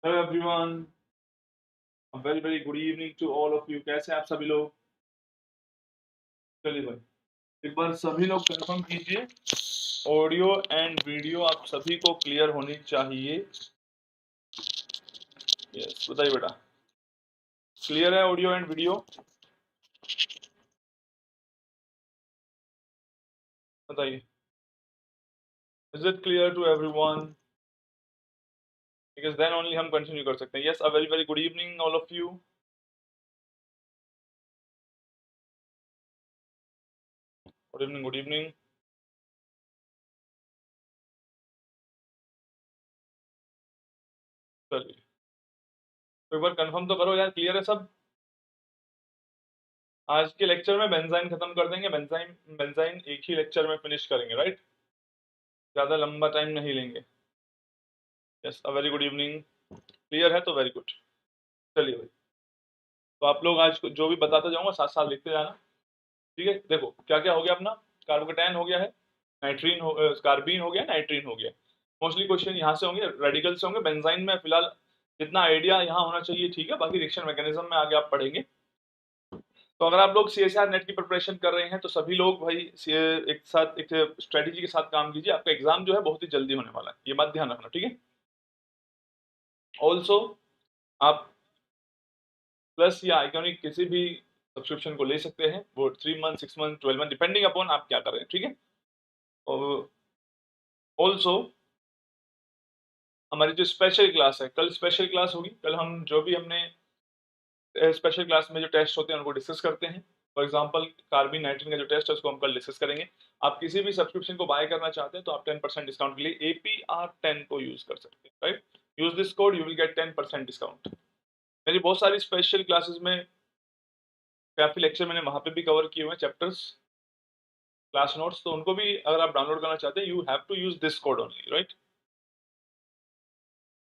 Hello everyone, very very good evening to all of you. कैसे हैं आप सभी लोग? चलिए भाई, एक बार सभी लोग कंफर्म कीजिए, ऑडियो एंड वीडियो आप सभी को क्लियर होनी चाहिए। यस, बताइए बेटा, क्लियर है ऑडियो एंड वीडियो? बताइए, is it clear to everyone? Because then only हम कंटिन्यू कर सकते हैं। Yes, a very very good evening all of you. Good evening, good evening. चलिए, तो एक बार कंफर्म तो करो यार, क्लियर है सब? आज के लेक्चर में बेंजाइन खत्म कर देंगे। बेंजाइन बेंजाइन एक ही लेक्चर में फिनिश करेंगे, राइट? ज्यादा लंबा टाइम नहीं लेंगे। Yes, a very good evening. Clear है तो वेरी गुड। चलिए भाई, तो आप लोग आज जो भी बताता जाऊंगा साथ साथ लिखते जाना। ठीक है, देखो क्या क्या हो गया अपना। कार्बोकेटाइन हो गया है, नाइट्रीन हो, कार्बीन हो गया, नाइट्रीन हो गया। मोस्टली क्वेश्चन यहाँ से होंगे, रेडिकल से होंगे। बेंजाइन में फिलहाल जितना आइडिया यहाँ होना चाहिए ठीक है, बाकी रिएक्शन मैकेनिज्म में आगे आप पढ़ेंगे। तो अगर आप लोग सीएसआर नेट की प्रिपरेशन कर रहे हैं तो सभी लोग भाई एक साथ एक स्ट्रेटेजी के साथ काम कीजिए। आपका एग्जाम जो है बहुत ही जल्दी होने वाला है, ये बात ध्यान रखना, ठीक है? ऑल्सो आप प्लस या आइकॉनिक किसी भी सब्सक्रिप्शन को ले सकते हैं। वो 3 month, 6 month, 12 month, depending upon आप क्या कर रहे हैं, ठीक है? और ऑल्सो हमारी जो स्पेशल क्लास है, कल स्पेशल क्लास होगी। कल हम जो भी हमने स्पेशल क्लास में जो टेस्ट होते हैं उनको डिस्कस करते हैं। फॉर एग्जाम्पल कार्बन नाइट्रोजन का जो टेस्ट है उसको हम कल डिस्कस करेंगे। आप किसी भी सब्सक्रिप्शन को बाय करना चाहते हैं तो आप 10% डिस्काउंट के लिए APR10 को यूज कर सकते हैं, right? Use this code, you will get 10% discount. मेरी बहुत सारी स्पेशल क्लासेस में काफी लेक्चर मैंने वहां पे भी कवर किए हुए हैं, चैप्टर्स, क्लास नोट्स, तो उनको भी अगर आप डाउनलोड करना चाहते हैं, you have to use this code only, right?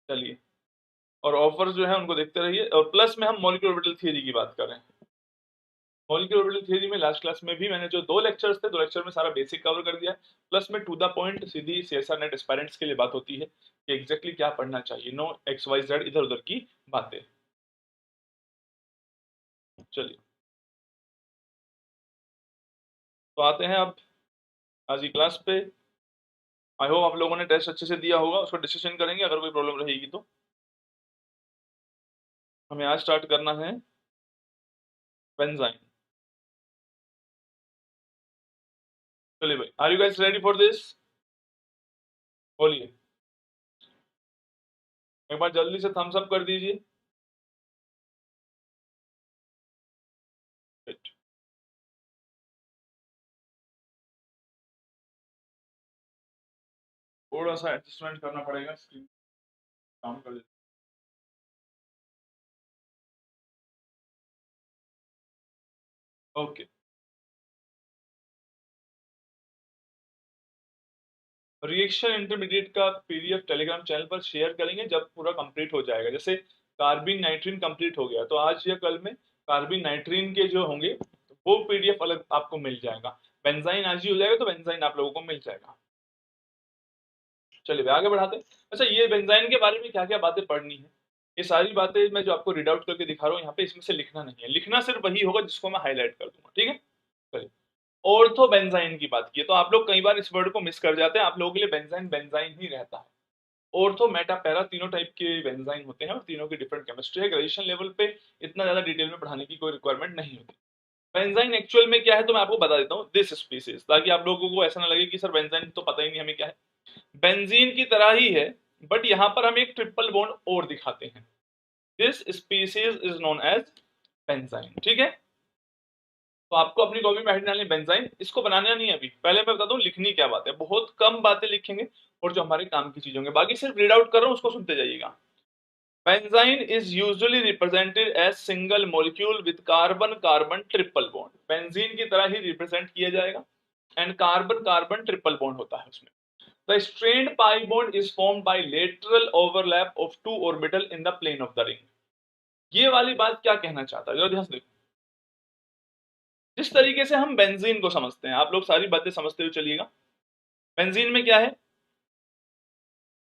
चलिए, और ऑफर्स जो है उनको देखते रहिए। और प्लस में हम मॉलिक्यूलर ऑर्बिटल थ्योरी की बात कर रहे हैं। मॉलिक्यूलर ऑर्बिटल थ्योरी में लास्ट क्लास में भी मैंने जो 2 लेक्चर्स थे, 2 लेक्चर में सारा बेसिक कवर कर दिया है। प्लस में टू द पॉइंट सीधी सीएसआर नेट एस्पायरेंट्स के लिए बात होती है कि एग्जैक्टली क्या पढ़ना चाहिए, नो एक्स वाई जेड इधर उधर की बातें। चलिए, तो आते हैं अब आज की क्लास पे। आई होप आप लोगों ने टेस्ट अच्छे से दिया होगा, उसको डिस्कशन करेंगे। अगर कोई प्रॉब्लम रहेगी तो हमें आज स्टार्ट करना है बेंजाइन। चलिए भाई, are you guys ready for this? बोलिए, एक बार जल्दी से थम्स अप कर दीजिए। थोड़ा सा एडजस्टमेंट करना पड़ेगा, स्क्रीन काम कर देते। ओके, रिएक्शन इंटरमीडिएट का PDF टेलीग्राम चैनल पर शेयर करेंगे जब पूरा कंप्लीट हो जाएगा। जैसे कार्बिन नाइट्रीन कंप्लीट हो गया तो आज या कल में कार्बिन नाइट्रीन के जो होंगे वो PDF अलग आपको मिल जाएगा। बेंजाइन आज ही हो जाएगा तो बेंजाइन आप लोगों को मिल जाएगा। चलिए आगे बढ़ाते हैं। अच्छा, ये बेंजाइन के बारे में क्या क्या बातें पढ़नी है, ये सारी बातें मैं जो आपको रीड आउट करके दिखा रहा हूँ यहाँ पे, इसमें से लिखना नहीं है। लिखना सिर्फ वही होगा जिसको मैं हाईलाइट कर दूंगा, ठीक है? चलिए, ऑर्थो बेंजाइन की बात की है तो आप लोग कई बार इस वर्ड को मिस कर जाते हैं। आप लोगों के लिए बेंजाइन बेंजाइन ही रहता है। ऑर्थो, मेटा, पैरा, तीनों टाइप के बेंजाइन होते हैं और तीनों की डिफरेंट केमिस्ट्री है। ग्रेजुएशन लेवल पे इतना ज्यादा डिटेल में पढ़ाने की कोई रिक्वायरमेंट नहीं होती। बेंजाइन एक्चुअल में क्या है तो मैं आपको बता देता हूँ, दिस स्पीसीज, ताकि आप लोगों को ऐसा ना लगे कि सर बेंजाइन तो पता ही नहीं हमें क्या है। बेंजीन की तरह ही है, बट यहां पर हम एक ट्रिपल बॉन्ड और दिखाते हैं। This species is known as benzyne, ठीक है? तो आपको अपनी कॉपी में हेड डालनी बेंजाइन, इसको बनाना नहीं है अभी, पहले मैं बता दूं लिखनी क्या बात है। बहुत कम बातें लिखेंगे और जो हमारे काम की चीज होंगे, बाकी सिर्फ रीड आउट कर रहा हूं, उसको सुनते जाइएगा। Benzyne is usually represented as single molecule with carbon carbon triple bond. Benzene की तरह ही रिप्रेजेंट किया जाएगा and carbon carbon triple bond होता है उसमें। The strained pi bond is formed by lateral overlap of two orbital in the plane of the ring। ये वाली बात क्या कहना चाहता है, जरा ध्यान से देखो। जिस तरीके से हम बेंजीन को समझते हैं, आप लोग सारी बातें समझते हुए चलिएगा। बेंजीन में क्या है,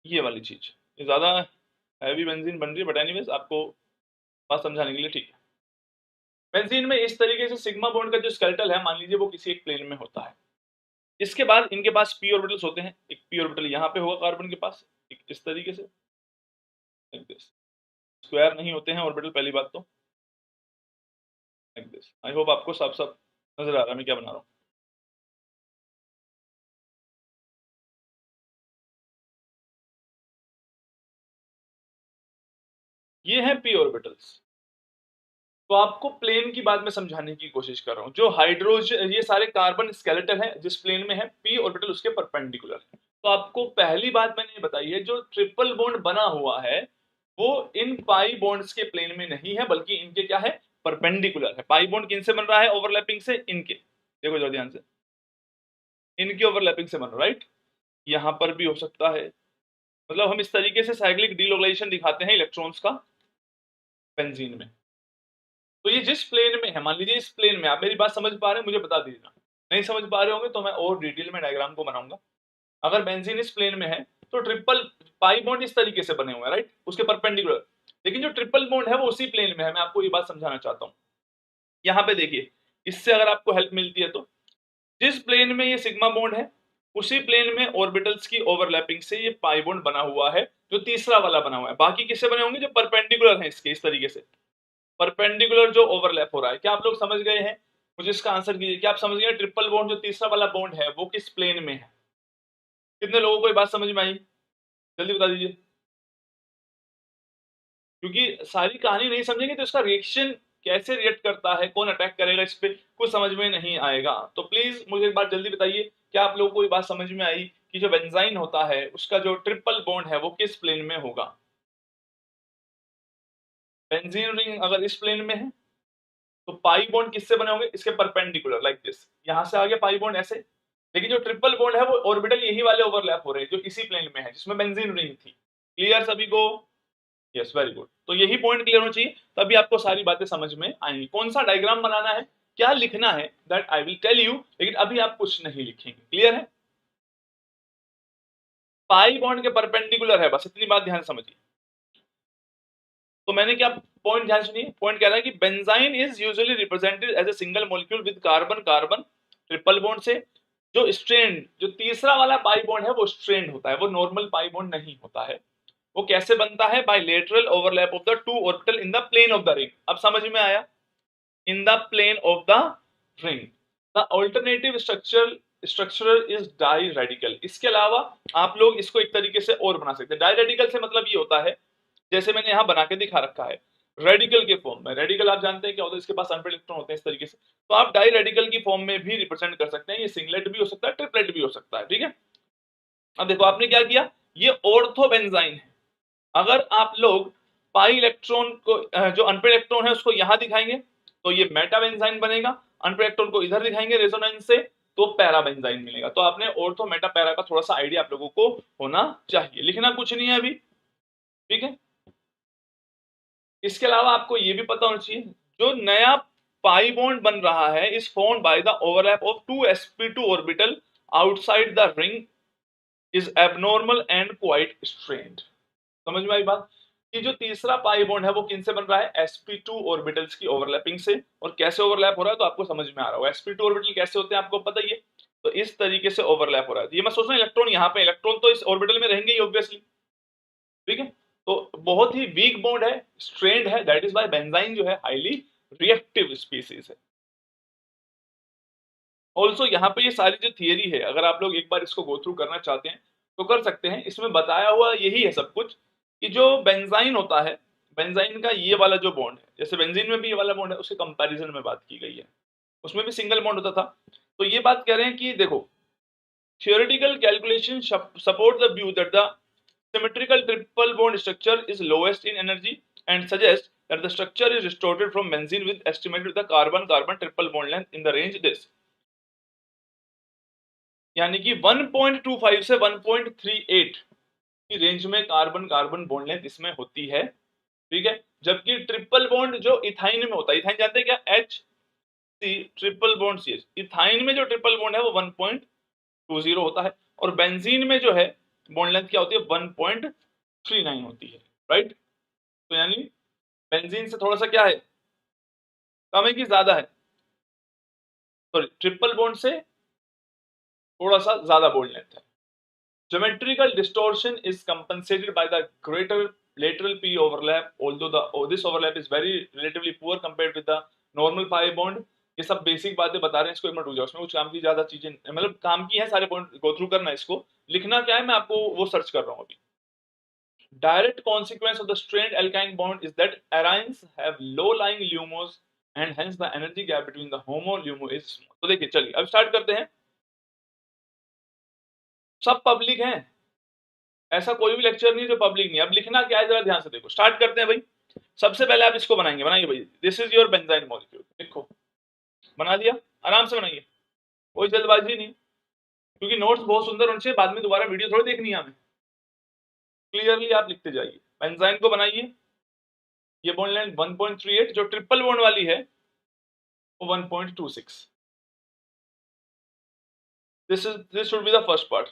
ये वाली चीज, ये ज्यादा हैवी बेंजीन बन रही है, बट एनीवेज आपको बात समझाने के लिए ठीक है। बेंजीन में इस तरीके से सिग्मा बॉन्ड का जो स्केलेटल है, मान लीजिए वो किसी एक प्लेन में होता है। इसके बाद इनके पास पी ऑर्बिटल्स होते हैं। एक पी ऑर्बिटल यहाँ पे होगा कार्बन के पास, एक इस तरीके से, लाइक दिस। स्क्वायर नहीं होते हैं ऑर्बिटल, पहली बात तो, लाइक दिस। आई होप आपको साफ साफ नजर आ रहा है मैं क्या बना रहा हूँ। ये है पी ऑर्बिटल्स। तो आपको प्लेन की बात में समझाने की कोशिश कर रहा हूं। जो हाइड्रोजन, ये सारे कार्बन स्केलेटन है, जिस प्लेन में है पी ऑर्बिटल उसके परपेंडिकुलर है। तो आपको पहली बात मैंने ये बताई है, जो ट्रिपल बॉन्ड बना हुआ है वो इन पाई बॉन्ड्स के प्लेन में नहीं है, बल्कि इनके क्या है, परपेंडिकुलर है। पाई बॉन्ड किनसे बन रहा है, ओवरलैपिंग से, इनके, देखो जरा ध्यान से, इनके ओवरलैपिंग से बन रहा है, राइट। यहां पर भी हो सकता है, मतलब हम इस तरीके से साइक्लिक डीलोगलाइजेशन दिखाते हैं इलेक्ट्रॉन्स का बेंजीन में। तो ये जिस प्लेन में है, मान लीजिए इस प्लेन में, आप मेरी बात समझ पा रहे हैं मुझे बता दीजिएगा, नहीं समझ पा रहे होंगे तो मैं और डिटेल में डायग्राम को बनाऊंगा। अगर बेंजीन इस प्लेन में है तो ट्रिपल पाई बॉन्ड इस तरीके से बने हुए हैं, राइट, उसके परपेंडिकुलर। लेकिन जो ट्रिपल बॉन्ड है वो उसी प्लेन में है। मैं आपको ये बात समझाना चाहता हूँ। यहाँ पे देखिए, इससे अगर आपको हेल्प मिलती है तो, जिस प्लेन में ये सिग्मा बॉन्ड है उसी प्लेन में ऑर्बिटल्स की ओवरलैपिंग से ये पाई बॉन्ड बना हुआ है, जो तीसरा वाला बना हुआ है। बाकी किससे बने होंगे, जो परपेंडिकुलर है इसके, इस तरीके से परपेंडिकुलर जो ओवरलैप हो रहा है। क्या आप लोग समझ गए हैं, मुझे इसका आंसर कीजिए। क्या आप समझ गए ट्रिपल बॉन्ड जो तीसरा वाला बॉन्ड है वो किस प्लेन में है? कितने लोगों को ये बात समझ में आई, जल्दी बता दीजिए। क्योंकि सारी कहानी नहीं समझेंगे तो इसका रिएक्शन कैसे रिएक्ट करता है, कौन अटैक करेगा, इस पे कुछ समझ में नहीं आएगा। तो प्लीज मुझे एक बात जल्दी बताइए, क्या आप लोगों को ये बात समझ में आई कि जो बेंजाइन होता है उसका जो ट्रिपल बॉन्ड है वो किस प्लेन में होगा? बेंजीन रिंग अगर इस प्लेन में है तो पाई बॉन्ड किससे बने होंगे, इसके परपेंडिकुलर, लाइक दिस। यहां से आगे पाई बॉन्ड ऐसे। लेकिन जो ट्रिपल बॉन्ड है वो ऑर्बिटल यही वाले ओवरलैप हो रहे हैं जो इसी प्लेन में है जिसमें बेंजीन रिंग थी। क्लियर सभी को? Yes, very good. तो यही पॉइंट क्लियर होना चाहिए, तभी आपको सारी बातें समझ में आएंगी। कौन सा डायग्राम बनाना है, क्या लिखना है, that I will tell you, लेकिन अभी आप कुछ नहीं लिखेंगे। क्लियर है? पाई बॉन्ड के परपेंडिकुलर है, बस इतनी बात ध्यान से समझिए। तो मैंने क्या पॉइंट, ध्यान सुनिए। पॉइंट कह रहा है कि benzyne is usually represented as a single molecule with carbon carbon triple bond से। जो स्ट्रेंड, जो तीसरा वाला पाई बॉन्ड है वो स्ट्रेंड होता है, वो नॉर्मल पाई बॉन्ड नहीं होता है। वो कैसे बनता है, by lateral overlap of the two orbital in the plane of the ring. अब समझ में आया, in the plane of the ring. The alternative structure is diradical. इसके अलावा आप लोग इसको एक तरीके से और बना सकते हैं। डाई रेडिकल से मतलब ये होता है, जैसे मैंने यहां बना के दिखा रखा है, रेडिकल के फॉर्म में। रेडिकल आप जानते हैं क्या होता है, इसके पास अनपेड इलेक्ट्रॉन होते हैं इस तरीके से। तो आप डाई रेडिकल की फॉर्म में भी रिप्रेजेंट कर सकते हैं। ये सिंगलेट भी हो सकता है, ट्रिपलेट भी हो सकता है, ठीक है। अब देखो आपने क्या किया, ये ऑर्थो बेंजाइन है। अगर आप लोग पाई इलेक्ट्रॉन को, जो अनपेड इलेक्ट्रॉन है उसको यहां दिखाएंगे तो ये मेटा बेंजाइन बनेगा। अनपेड इलेक्ट्रॉन को इधर दिखाएंगे रेजोनेंस से तो पैरा बेंजाइन मिलेगा। तो आपने ऑर्थो मेटा पैरा का थोड़ा सा आइडिया आप लोगों को होना चाहिए। लिखना कुछ नहीं है अभी, ठीक है। इसके अलावा आपको यह भी पता होना चाहिए, जो नया पाई बॉन्ड बन रहा है is formed by the overlap of two sp2 orbital outside the ring is abnormal and quite strained. समझ में आई बात? कि जो तीसरा पाई बॉन्ड है वो किनसे बन रहा है, sp2 ऑर्बिटल्स की ओवरलैपिंग से। और कैसे ओवरलैप हो रहा है तो आपको समझ में आ रहा होगा। sp2 ऑर्बिटल कैसे होते हैं आपको पता ही है। तो इस तरीके से ओवरलैप हो रहा है। ये मैं सोच रहा हूं इलेक्ट्रॉन यहाँ पे, इलेक्ट्रॉन तो इस ऑर्बिटल में रहेंगे ही ऑब्वियसली, ठीक है। तो बहुत ही वीक बॉन्ड है, स्ट्रेन्ड है, दैट इज वाई बेंजाइन जो है हाईली रिएक्टिव स्पीसीज है। ऑल्सो यहाँ पे ये सारी जो थियरी है, अगर आप लोग एक बार इसको गो थ्रू करना चाहते हैं तो कर सकते हैं। इसमें बताया हुआ यही है सब कुछ, कि जो बेंजाइन होता है, बेंजाइन का ये वाला जो बॉन्ड है, जैसे बेंजीन में भी ये वाला बॉन्ड है, उसके कंपैरिजन में बात की गई है। उसमें भी सिंगल बॉन्ड होता था। तो ये बात कह रहे हैं कि देखो, theoretical calculation support the view that the symmetrical triple bond structure is lowest in energy and suggest that the structure is distorted from benzene with estimated the carbon-carbon triple bond length in the range this, यानी कि 1.25 से 1.38 की range में carbon carbon bond length इसमें होती है, ठीक है। जबकि ट्रिपल बॉन्ड जो इथाइन में होता है, इथाइन जानते हैं क्या, H C triple bond C H, ethyne में जो ट्रिपल बॉन्ड है वो 1.20 होता है। और बेंजीन में जो है बॉन्ड लेंथ क्या होती है, 1.39 होती है, राइट। तो यानी बेंजीन से थोड़ा सा क्या है, कम है कि ज्यादा है, सॉरी ट्रिपल बॉन्ड से थोड़ा सा ज्यादा बॉन्ड लेंथ है। Geometrical distortion is compensated by the greater lateral p overlap, although this overlap is very relatively poor compared with the normal pi bond। ये सब बेसिक बातें बता रहे हैं, इसको एक मिनट रुक जाओ, उसमें कुछ काम की ज्यादा चीजें मतलब काम की है, सारे पॉइंट गो थ्रू करना, इसको लिखना क्या है मैं आपको वो सर्च कर रहा हूँ अभी। Direct consequence of the strained alkyne bond is that arynes have low-lying LUMOs and hence the energy gap between the HOMO-LUMO is small। तो देखिए चलिए अब स्टार्ट करते हैं। सब पब्लिक हैं, ऐसा कोई भी लेक्चर नहीं जो पब्लिक नहीं। अब लिखना क्या है जरा ध्यान से देखो, स्टार्ट करते हैं भाई। सबसे पहले आप इसको बनाएंगे, बनाइए भाई, this is your benzene molecule, लिखो, बना दिया, आराम से बनाइए, कोई जल्दबाजी नहीं, क्योंकि नोट्स बहुत सुंदर होने चाहिए, बाद में दोबारा वीडियो थोड़ी देखनी है हमें, क्लियरली आप लिखते जाइए। बेंजाइन को बनाइए, ये बॉन्ड लेंथ 1.38, जो ट्रिपल बॉन्ड वाली है वो 1.26। This should be the first part.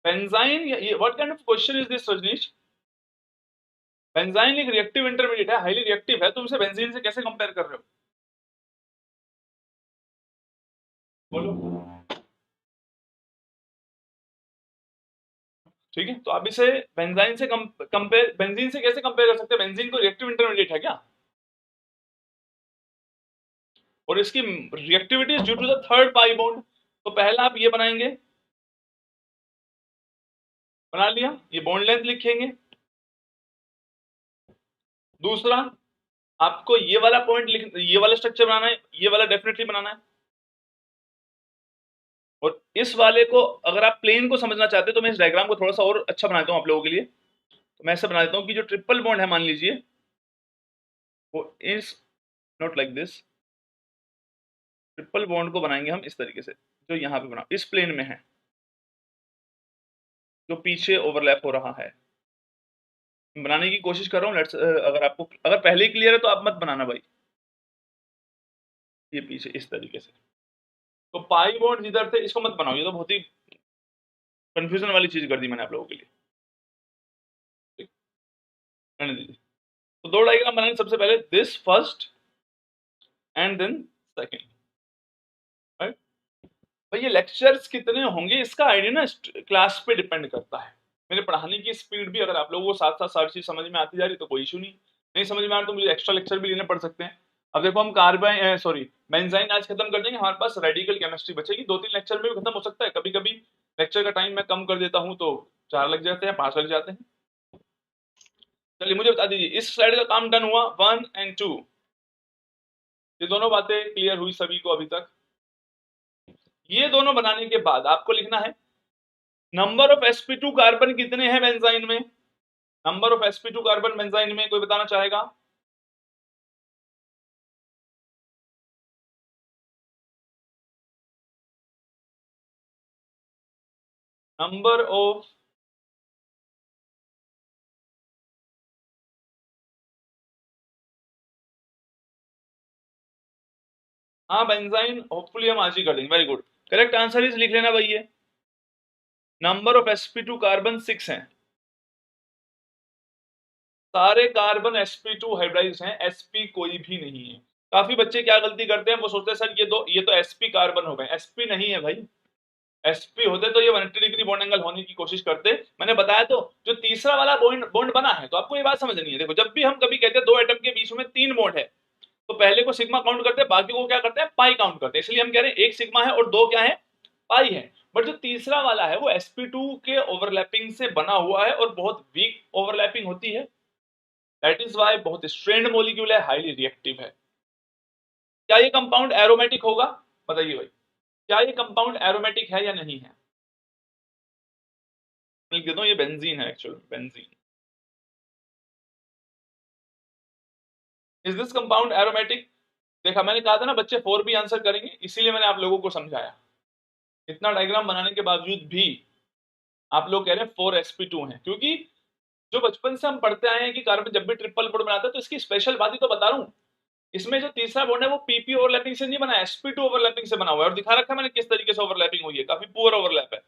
Benzyne, what kind of question is this Rajneesh? Benzyne एक रिएक्टिव इंटरमीडिएट है, हाईली रिएक्टिव है, तुम इसे बेंजीन से कैसे कंपेयर कर रहे हो? बोलो। ठीक है, तो आप इसे बेंजीन से कंपेयर, बेंजीन से कैसे कंपेयर कर सकते हैं? बेंजीन को रिएक्टिव इंटरमीडिएट है क्या? और इसकी reactivity is due to the third pi bond. तो पहला आप ये बनाएंगे, बना लिया, ये बॉन्ड लेंथ लिखेंगे। दूसरा आपको ये वाला पॉइंट लिख, ये वाला स्ट्रक्चर बनाना है, ये वाला डेफिनेटली बनाना है। और इस वाले को अगर आप प्लेन को समझना चाहते हो तो मैं इस डायग्राम को थोड़ा सा और अच्छा बनाता हूं आप लोगों के लिए। तो मैं ऐसा बना देता हूं कि जो ट्रिपल बॉन्ड है मान लीजिए वो इस, not like this, triple bond को बनाएंगे हम इस तरीके से, जो यहाँ पे बना इस प्लेन में है, जो पीछे ओवरलैप हो रहा है। बनाने की कोशिश कर रहा हूँ, लेट्स, अगर आपको, अगर पहले ही क्लियर है तो आप मत बनाना भाई। ये पीछे इस तरीके से, तो पाई बॉन्ड इधर थे, इसको मत बनाओ, ये तो बहुत ही कंफ्यूजन वाली चीज कर दी मैंने आप लोगों के लिए, रहने दीजिए। तो दो डायग्राम बनाएंगे, सबसे पहले this first and then second, right. भाई ये लेक्चर्स कितने होंगे इसका आइडिया ना क्लास पे डिपेंड करता है, मेरे पढ़ाने की स्पीड भी। अगर आप लोगों को साथ साथ सारी चीज समझ में आती जा रही तो कोई इशू नहीं, नहीं समझ में आ रहा तो मुझे एक्स्ट्रा लेक्चर भी लेने पड़ सकते हैं। अब देखो हम कार्बाइन, सॉरी बेंजाइन आज खत्म कर देंगे, हमारे पास रेडिकल केमिस्ट्री बचेगी, 2-3 लेक्चर में भी खत्म हो सकता है। कभी कभी लेक्चर का टाइम मैं कम कर देता हूँ तो 4 लग जाते हैं, 5 लग जाते हैं। चलिए मुझे बता दीजिए, इस स्लाइड का काम डन हुआ 1 और 2, ये दोनों बातें क्लियर हुई सभी को अभी तक? ये दोनों बनाने के बाद आपको लिखना है नंबर ऑफ sp2 कार्बन कितने हैं बेंजाइन में। Number of sp2 carbon benzene में कोई बताना चाहेगा? नंबर ऑफ, हाँ बेंजाइन होपफुली हम आज ही कर देंगे, very good, correct answer is लिख लेना भाई, ये नंबर ऑफ sp2 कार्बन 6 हैं, सारे कार्बन sp2 हाइब्रिडाइज्ड हैं, sp कोई भी नहीं है। काफी बच्चे क्या गलती करते हैं, वो सोचते हैं सर ये तो sp कार्बन हो गए, sp नहीं है भाई, sp होते तो ये 180 डिग्री बॉन्ड एंगल होने की कोशिश करते। मैंने बताया तो, जो तीसरा वाला बॉन्ड बना है, तो आपको ये बात समझनी है। देखो जब भी हम कभी कहते हैं दो एटम के बीच में 3 बॉन्ड है, तो पहले को सिग्मा काउंट करते हैं, बाकी को क्या करते हैं, पाई काउंट करते हैं। इसलिए हम कह रहे हैं एक सिग्मा है और दो क्या है, पाई है। बट जो तीसरा वाला है वो sp2 के ओवरलैपिंग से बना हुआ है और बहुत वीक ओवरलैपिंग होती है, दैट इज वाई बहुत स्ट्रेंड मॉलिक्यूल है, हाईली रिएक्टिव है। क्या ये कंपाउंड एरोमेटिक होगा? बताइए भाई, क्या ये कंपाउंड एरोमेटिक है या नहीं है? लिख देता हूं, ये बेंजीन है, actual benzene. Is this compound aromatic? देखा, मैंने कहा था ना बच्चे 4 भी आंसर करेंगे, इसीलिए मैंने आप लोगों को समझाया। इतना डायग्राम बनाने के बावजूद भी आप लोग कह रहे हैं 4sp2 है, क्योंकि जो बचपन से हम पढ़ते आए हैं कि कार्बन जब भी ट्रिपल बॉन्ड बनाता है तो इसकी स्पेशल बात ही तो बता रहा हूं। इसमें जो तीसरा बॉन्ड है वो PP ओवरलैपिंग से नहीं बना है, sp2 ओवरलैपिंग से बना हुआ है, और दिखा रखा है मैंने किस तरीके से ओवरलैपिंग हुई है, काफी पुअर ओवरलैप है।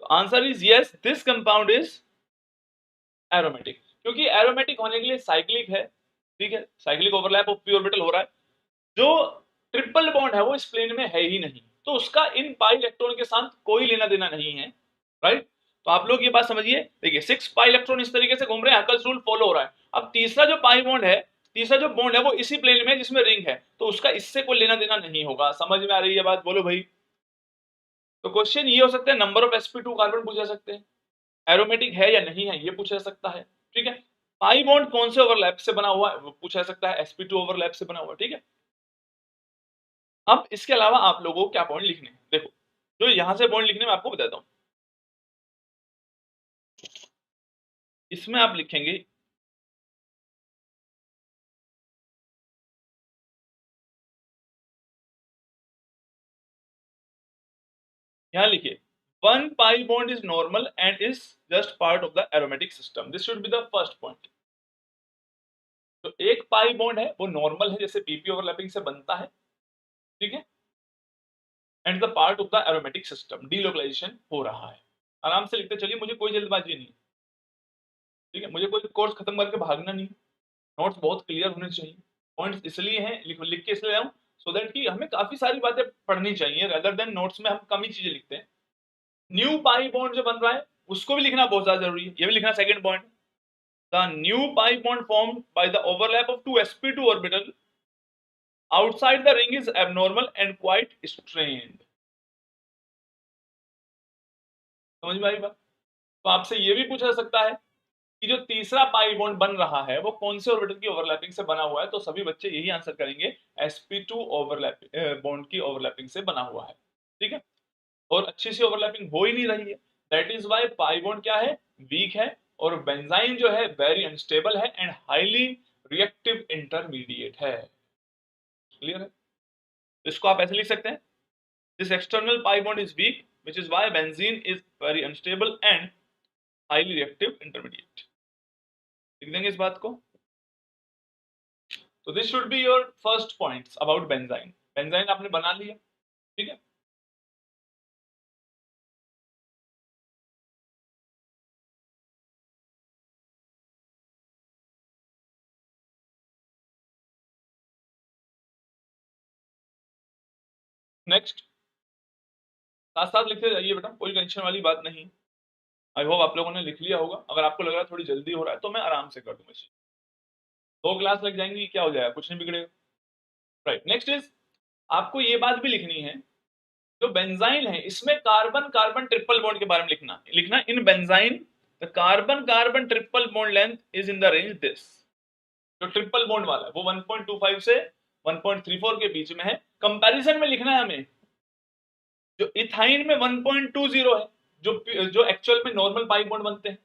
तो answer is yes, this compound is aromatic, क्योंकि एरोमेटिक होने के लिए साइक्लिक है, ठीक है, cyclic overlap of P orbital हो रहा है। जो ट्रिपल बॉन्ड है वो इस प्लेन में है ही नहीं, तो उसका इन पाई इलेक्ट्रॉन के साथ कोई लेना देना नहीं है, राइट। तो आप लोग ये बात समझिए, देखिए 6 पाई इलेक्ट्रॉन इस तरीके से घूम रहे हैं, हकल्स रूल फॉलो हो रहा है। अब तीसरा जो पाई बॉन्ड है, तीसरा जो बॉन्ड है वो इसी प्लेन में है जिसमें रिंग है, तो उसका इससे कोई लेना देना नहीं होगा। समझ में आ रही है बात, बोलो भाई। तो क्वेश्चन ये हो सकता है, नंबर ऑफ sp2 कार्बन पूछा सकते हैं, एरोमेटिक है या नहीं है ये पूछा जा सकता है, ठीक है। पाई बॉन्ड कौन से ओवरलैप से बना हुआ है वो पूछा जा सकता है, sp2 ओवरलैप से बना हुआ, ठीक है। अब इसके अलावा आप लोगों को क्या पॉइंट लिखने हैं, देखो जो यहां से पॉइंट लिखने में आपको बताता हूं। इसमें आप लिखेंगे यहां लिखिए, one pi bond is normal and is just part of the aromatic system, this should be the first point. तो एक पाई बॉन्ड है वो नॉर्मल है, जैसे PP ओवरलैपिंग से बनता है, ठीक है, and the part of the aromatic system, delocalisation हो रहा है। आराम से लिखते चलिए, मुझे कोई जल्दबाजी नहीं, ठीक है, मुझे कोई कोर्स खत्म करके भागना नहीं, नोट्स बहुत क्लियर होने चाहिए। पॉइंट्स इसलिए हैं, लिख के इसलिए आऊं सो दैट कि हमें काफी सारी बातें पढ़नी चाहिए, रेदर देन नोट्स में हम कम ही चीजें लिखते हैं। न्यू पाई बॉन्ड जो बन रहा है उसको भी लिखना बहुत ज्यादा जरूरी है, ये भी लिखना second point. The new pi bond formed by the overlap of two sp2 orbital outside the ring is abnormal and quite strained. समझ में आई बात। तो आपसे ये भी पूछा जा सकता है कि जो तीसरा पाई बॉन्ड बन रहा है वो कौन से ऑर्बिटल की ओवरलैपिंग से बना हुआ है, तो सभी बच्चे यही आंसर करेंगे, sp2 ओवरलैपिंग बॉन्ड की ओवरलैपिंग से बना हुआ है, ठीक है। और अच्छी सी ओवरलैपिंग हो ही नहीं रही है, that is why pi bond क्या है, वीक है, और बेंजाइन जो है वेरी अनस्टेबल है एंड हाईली रिएक्टिव इंटरमीडिएट है। क्लियर है। तो इसको आप ऐसे लिख सकते हैं, this external pi bond is weak which is why benzene is very unstable and highly reactive intermediate. लिख देंगे इस बात को। तो this should be your first points about benzyne. Benzyne आपने बना लिया, ठीक है। नेक्स्ट साथ साथ लिखते जाइए बेटा, कोई टेंशन वाली बात नहीं। आई होप आप लोगों ने लिख लिया होगा, अगर आपको लग रहा है थोड़ी जल्दी हो रहा है तो मैं आराम से कर दूंगा इसे, 2 क्लास लग जाएंगी, क्या हो जाएगा, कुछ नहीं बिगड़ेगा, राइट। नेक्स्ट इज, आपको ये बात भी लिखनी है, जो बेंजाइन है इसमें कार्बन कार्बन ट्रिपल बॉन्ड के बारे में लिखना in benzyne the carbon carbon triple bond length is in the range this. जो ट्रिपल बॉन्ड वाला है वो 1.25 से 1.34 के बीच में है। कंपैरिजन में लिखना है हमें, जो इथाइन में 1.20 है, जो जो एक्चुअल में नॉर्मल पाई बॉन्ड बनते हैं,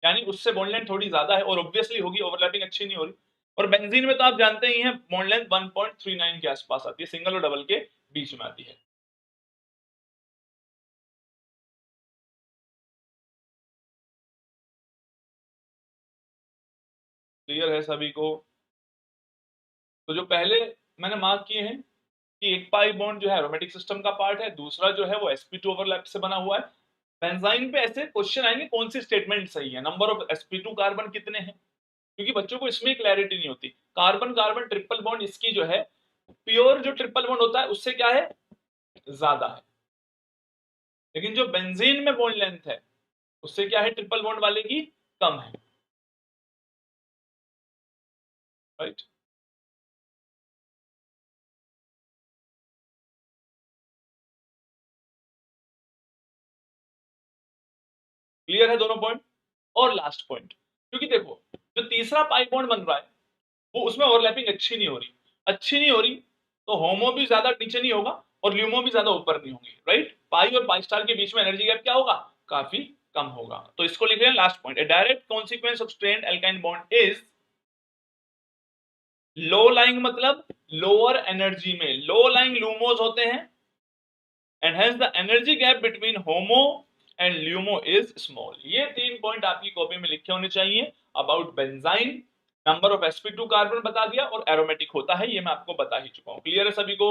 यानी उससे बॉन्ड लेंथ थोड़ी ज्यादा है और ऑब्वियसली होगी, ओवरलैपिंग अच्छी नहीं हो रही। और बेंजीन में तो आप जानते ही हैं बॉन्ड लेंथ 1.39 के आसपास आती है, सिंगल और डबल के बीच में आती है। क्लियर है सभी को। तो जो पहले मैंने मार्क किए हैं कि एक पाई बॉन्ड जो है एरोमेटिक सिस्टम का पार्ट है, दूसरा जो है वो sp2 ओवरलैप से बना हुआ है। बेंजाइन पे ऐसे क्वेश्चन आएंगे कौन सी स्टेटमेंट सही है, नंबर ऑफ sp2 कार्बन कितने हैं, क्योंकि बच्चों को इसमें क्लैरिटी नहीं होती। कार्बन कार्बन ट्रिपल बॉन्ड इसकी जो है प्योर जो ट्रिपल बॉन्ड होता है उससे क्या है, ज्यादा है, लेकिन जो बेंजीन में बॉन्ड लेंथ है उससे क्या है, ट्रिपल बॉन्ड वाले की कम है, राइट। क्लियर है दोनों पॉइंट। और लास्ट पॉइंट, क्योंकि देखो जो तीसरा पाई बॉन्ड बन रहा है वो उसमें ओवरलैपिंग अच्छी नहीं हो रही, अच्छी नहीं हो रही, तो होमो भी ज्यादा नीचे नहीं होगा और ल्यूमो भी ज्यादा ऊपर नहीं होंगी, राइट। पाई और पाई स्टार के बीच में एनर्जी गैप क्या होगा, काफी कम होगा। तो इसको लिख रहे हैं last point, A direct consequence of strained alkyne bond is low lying, मतलब लोअर एनर्जी में लो लाइंग लूमोस होते हैं, and hence the energy gap between homo and LUMO is small. ये 3 पॉइंट आपकी कॉपी में लिखे होने चाहिए about benzene. Number of sp2 carbon बता दिया और एरोमेटिक होता है, ये मैं आपको बता ही चुका हूं। क्लियर है सभी को?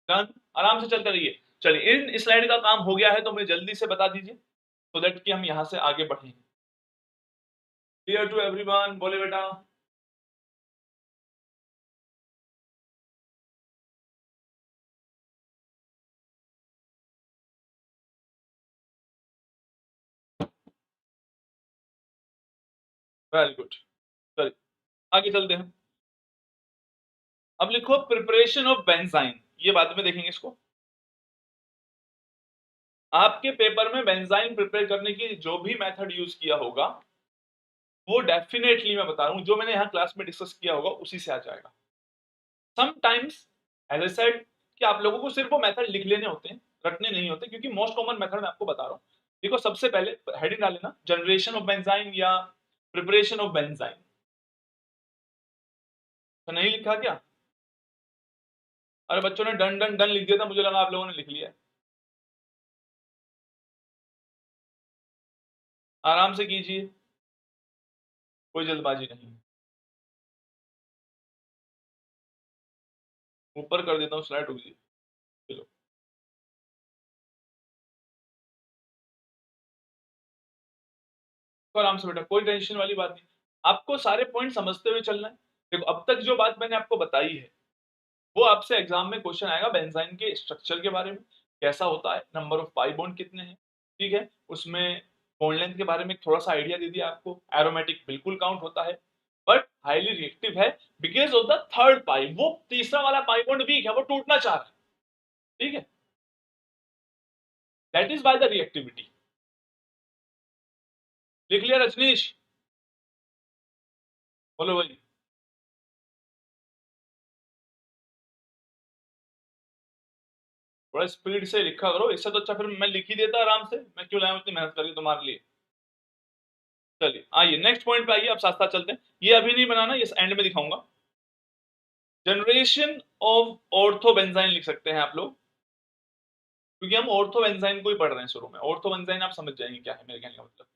डन। आराम से चलते रहिए। चलिए इन स्लाइड का काम हो गया है तो मुझे जल्दी से बता दीजिए तो दैट कि हम यहां से आगे बढ़ेंगे। Clear to everyone? बोले बेटा। Very good. चलिए आगे चलते हैं। अब लिखो प्रिपरेशन ऑफ बेंजाइन, ये बाद में देखेंगे इसको। आपके पेपर में बेंजाइन प्रिपेयर करने की जो भी मेथड यूज किया होगा वो डेफिनेटली मैं बता रहा हूं जो मैंने यहाँ क्लास में डिस्कस किया होगा उसी से आ जाएगा। समटाइम्स एज आई सेड कि आप लोगों को सिर्फ वो मेथड लिख लेने होते हैं, रटने नहीं होते, क्योंकि मोस्ट कॉमन मेथड मैं आपको बता रहा हूँ। देखो सबसे पहले हेडिंग डाल लेना, जनरेशन ऑफ बेंजाइन या प्रिपरेशन ऑफ बेंजाइन। तो नहीं लिखा क्या? अरे बच्चों ने डन डन डन लिख दिया था, मुझे लगा आप लोगों ने लिख लिया। आराम से कीजिए, कोई जल्दबाजी नहीं। ऊपर कर देता हूँ स्लाइड, रुक जाइए। चलो तो आराम से बेटा, कोई टेंशन वाली बात नहीं। आपको सारे पॉइंट समझते हुए चलना है। देखो अब तक जो बात मैंने आपको बताई है वो आपसे एग्जाम में क्वेश्चन आएगा बेंजाइन के स्ट्रक्चर के बारे में, कैसा होता है, नंबर ऑफ पाई बॉन्ड कितने हैं, ठीक है, उसमें बॉन्ड लेंथ के बारे में थोड़ा सा आइडिया दे दिया आपको। एरोमेटिक बिल्कुल काउंट होता है बट हाईली रिएक्टिव है बिकॉज ऑफ द थर्ड पाई, वो तीसरा वाला पाई बॉन्ड वीक है, वो टूटना चाह रहा है, ठीक है, that is by the reactivity. लिख लिया रजनीश? बोलो भाई। थोड़ा स्पीड से लिखा करो, इससे तो अच्छा फिर मैं लिख ही देता आराम से, मैं क्यों लाया हूं इतनी मेहनत करके तुम्हारे लिए। चलिए आइए नेक्स्ट पॉइंट पे आइए, अब साथ साथ चलते हैं। ये अभी नहीं बनाना, ये एंड में दिखाऊंगा। जनरेशन ऑफ ऑर्थोबेंजाइन लिख सकते हैं आप लोग, क्योंकि हम ऑर्थोबेंजाइन को ही पढ़ रहे हैं शुरू में। ऑर्थोबेंजाइन आप समझ जाएंगे क्या है मेरे कहने का मतलब।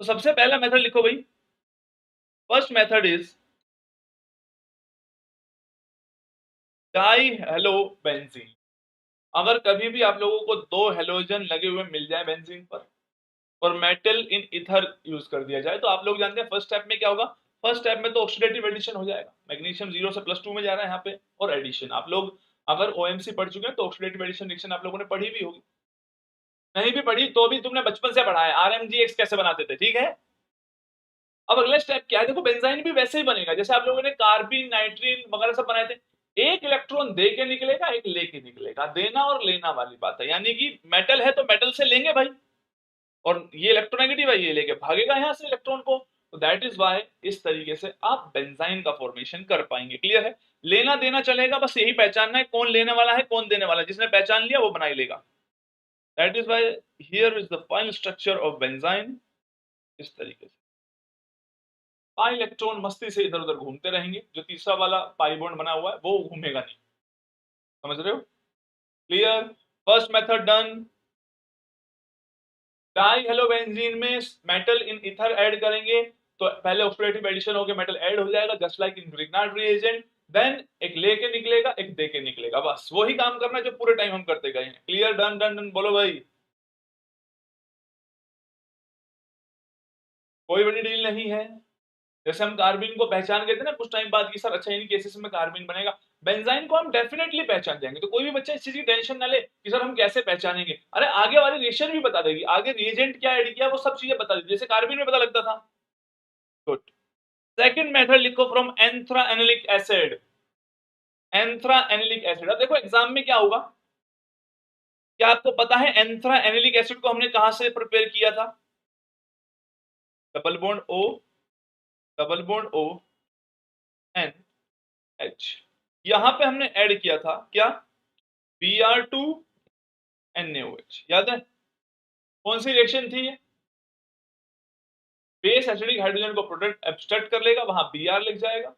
तो सबसे पहला मेथड लिखो भाई। First method is die hello benzene. अगर कभी भी आप लोगों को दो हेलोजन लगे हुए मिल जाए बेंजीन पर और मेटल इन इथर यूज कर दिया जाए, तो आप लोग जानते हैं फर्स्ट स्टेप में क्या होगा। फर्स्ट स्टेप में तो ऑक्सीडेटिव एडिशन हो जाएगा, मैग्नीशियम 0 से +2 में जा रहा है यहाँ पे, और एडिशन आप लोग अगर ओएमसी पढ़ चुके हैं तो ऑक्सीडेटिव एडिशन रिएक्शन आप लोगों ने पढ़ी भी होगी, नहीं भी पढ़ी तो भी तुमने बचपन से पढ़ा है आरएमजीएक्स कैसे बनाते थे, ठीक है। अब अगला स्टेप क्या है, देखो बेंजाइन भी वैसे ही बनेगा जैसे आप लोगों ने कार्बिन नाइट्रीन वगैरह सब बनाए थे। एक इलेक्ट्रॉन दे के निकलेगा, एक लेके निकलेगा, देना और लेना वाली बात है, यानी कि मेटल है तो मेटल से लेंगे भाई, और ये इलेक्ट्रोनेगेटिव है, ये लेके भागेगा यहां से इलेक्ट्रॉन को। तो दैट इज वाई इस तरीके से आप बेंजाइन का फॉर्मेशन कर पाएंगे। क्लियर है? लेना देना चलेगा, बस यही पहचानना है कौन लेने वाला है कौन देने वाला है, जिसने पहचान लिया वो बना ही लेगा। That is why here is the final structure of benzyne. इस तरीके से पाई इलेक्ट्रॉन मस्ती से इधर उधर घूमते रहेंगे, जो तीसरा वाला पाई बॉन्ड बना हुआ है वो घूमेगा नहीं। समझ रहे हो? Clear? First method done. Dihalo benzene में मेटल इन इथर ऐड करेंगे तो पहले ऑक्सीडेटिव एडिशन होकर मेटल ऐड हो जाएगा just like in Grignard reagent. Then एक लेके निकलेगा एक दे के निकलेगा, बस वही काम करना है जो पूरे टाइम हम करते गए हैं। क्लियर? डन डन डन बोलो भाई। कोई बड़ी डील नहीं है। जैसे हम कार्बिन को पहचान गए थे ना कुछ टाइम बाद की सर अच्छा इन केसेस में कार्बिन बनेगा, बेंजाइन को हम डेफिनेटली पहचान जाएंगे। तो कोई भी बच्चा इस चीज की टेंशन ना ले कि सर हम कैसे पहचानेंगे, अरे आगे वाली रिएक्शन भी बता देगी, आगे रिएजेंट क्या ऐड किया वो सब चीजें बता देगी, जैसे कार्बिन में पता लगता था। गुड। सेकंड मेथड लिखो from anthranilic acid. Anthranilic acid, अब देखो एग्जाम में क्या होगा, क्या आपको पता है एंथ्रा एनिलिक एसिड को हमने कहां से प्रिपेयर किया था? Double bond O, double bond O, N H, यहां पे हमने ऐड किया था क्या? Br2 NaOH, याद है? कौन सी रिएक्शन थी ये? बेस एसिडिक हाइड्रोजन को प्रोडक्ट एब्स्ट्रैक्ट कर लेगा, वहां Br लिख जाएगा,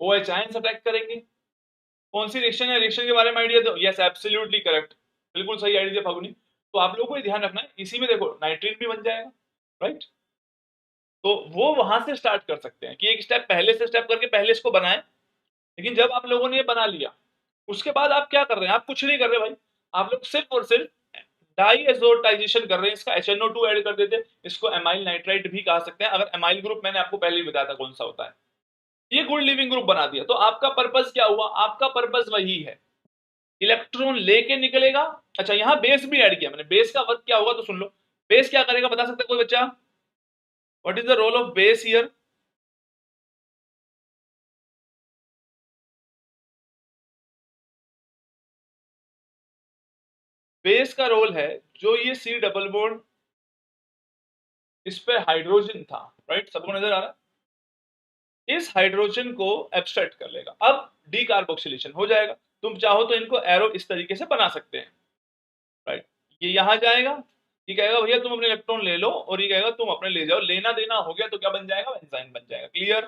OH आयंस अटैक करेंगे। कौन सी रिएक्शन है, रिएक्शन के बारे में आइडिया दो। यस एब्सोल्युटली करेक्ट, बिल्कुल सही आइडिया फागुनी। तो आप लोगों को ये ध्यान रखना है, इसी में देखो नाइट्रीन भी बन जाएगा, राइट। तो वो वहां से स्टार्ट कर सकते हैं कि एक स्टेप पहले से स्टेप करके पहले इसको बनाएं। लेकिन जब आप लोगों ने ये बना लिया, उसके बाद आप क्या कर रहे हैं? आप कुछ नहीं कर रहे भाई, आप लोग सिर्फ और सिर्फ डाईएजोटाइजेशन कर रहे हैं। इसका HNO2 ऐड कर देते हैं, इसको एमाइल नाइट्राइट भी कहा सकते हैं। अगर एमाइल ग्रुप मैंने आपको पहले ही बताया था कौन सा होता है, ये गुड लिविंग ग्रुप बना दिया। तो आपका पर्पस क्या हुआ? आपका पर्पस वही है, इलेक्ट्रॉन लेके निकलेगा। अच्छा, यहां बेस भी ऐड किया मैंने। बेस का वर्क क्या होगा तो सुन लो। बेस क्या करेगा बता सकता है कोई बच्चा? What is the role of base here? Base का रोल है, जो ये C डबल बॉन्ड, इस पे हाइड्रोजन था, राइट, सबको नजर आ रहा है? इस हाइड्रोजन को एब्स्ट्रैक्ट कर लेगा, अब डीकार्बोक्सिलेशन हो जाएगा। तुम चाहो तो इनको एरो इस तरीके से बना सकते हैं, राइट। ये यहां जाएगा, ये कहेगा भैया तुम अपने इलेक्ट्रॉन ले लो, और ये कहेगा तुम अपने ले जाओ। लेना देना हो गया तो क्या बन जाएगा? एंजाइम बन जाएगा। क्लियर?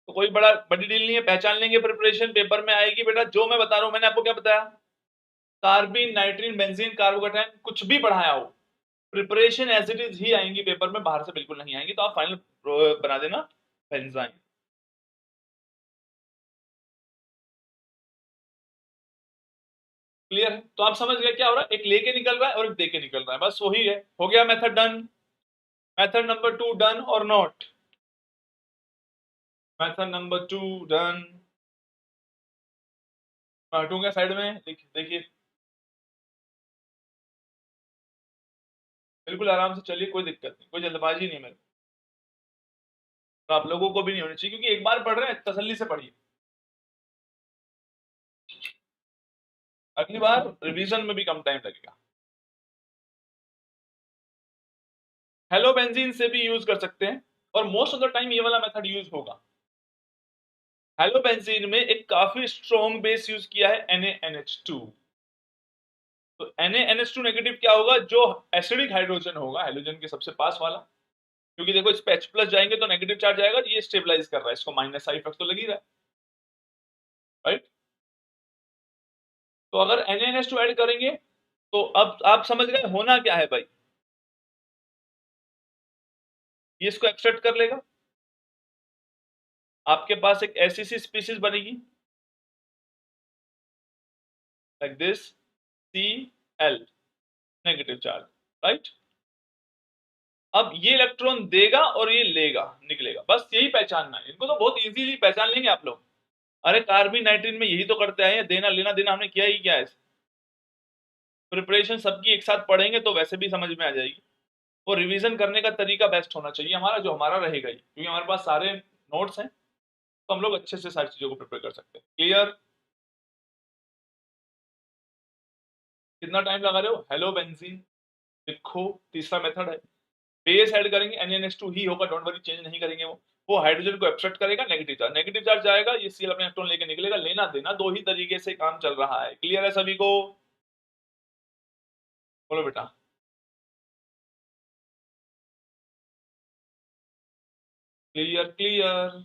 तो कोई बड़ी डील नहीं है, पहचान लेंगे। प्रिपरेशन पेपर में आएगी बेटा, जो मैं बता रहा हूं। मैंने आपको क्या बताया? कार्बिन, नाइट्रीन, बेंजीन, कार्बोकेटाइन, कुछ भी पढ़ाया हो, प्रिपरेशन एज इट इज ही आएंगी पेपर में, बाहर से बिल्कुल नहीं आएंगी। तो आप फाइनल बना देना बेंजाइन। क्लियर है? तो आप समझ गए क्या हो रहा है? एक लेके निकल रहा है और एक दे के निकल रहा है, बस वही है। हो गया method done? Method number 2 done और नॉट? Method number 2 done. हटूंगा साइड में, देखिए बिल्कुल आराम से चलिए, कोई दिक्कत नहीं, कोई जल्दबाजी नहीं मेरे को। तो आप लोगों को भी नहीं होनी चाहिए, क्योंकि एक बार पढ़ रहे हैं, तसल्ली से पढ़िए। अगली बार रिवीजन में भी कम टाइम लगेगा। हेलो बेंजीन से भी यूज कर सकते हैं, और मोस्ट ऑफ द टाइम ये वाला मेथड यूज होगा। हेलो बेंजीन में एक काफी स्ट्रॉन्ग बेस यूज किया है, NaNH2। तो NaNH2 नेगेटिव क्या होगा? जो एसिडिक हाइड्रोजन होगा हेलोजन के सबसे पास वाला, क्योंकि देखो इस पे H प्लस जाएंगे तो नेगेटिव चार्ज आएगा, ये स्टेबलाइज कर रहा है इसको, माइनस आई इफेक्ट तो लग ही रहा है, राइट। तो अगर NaNH2 ऐड करेंगे, तो अब आप समझ गए होना क्या है भाई? ये इसको एक्सट्रैक्ट कर लेगा, आपके पास एक ऐसी सी स्पीसीज बनेगी, like this, Cl, negative charge, right. अब ये इलेक्ट्रॉन देगा और ये लेगा, निकलेगा, बस यही पहचानना है इनको। तो बहुत इजीली पहचान लेंगे आप लोग। अरे कार्बन नाइट्रीन में यही तो करते हैं, देना लेना देना हमने किया ही क्या है। प्रिपरेशन सबकी एक साथ पढ़ेंगे तो वैसे भी समझ में आ जाएगी। और रिवीजन करने का तरीका बेस्ट होना चाहिए हमारा, जो हमारा रहेगा ही, क्योंकि हमारे पास सारे नोट्स हैं, तो हम लोग अच्छे से सारी चीजों को प्रिपेयर कर सकते हैं। क्लियर? कितना टाइम लगा रहे हो? हेलो बेंजीन लिखो, तीसरा मेथड है। बेस ऐड करेंगे, NaNH2 ही होगा, डोंट वरी, चेंज नहीं करेंगे। वो हाइड्रोजन को एब्स्ट्रैक्ट करेगा, नेगेटिव चार्ज जाएगा, ये Cl अपने इलेक्ट्रॉन लेके निकलेगा। लेना देना दो ही तरीके से काम चल रहा है। क्लियर है सभी को? बोलो बेटा। Clear clear.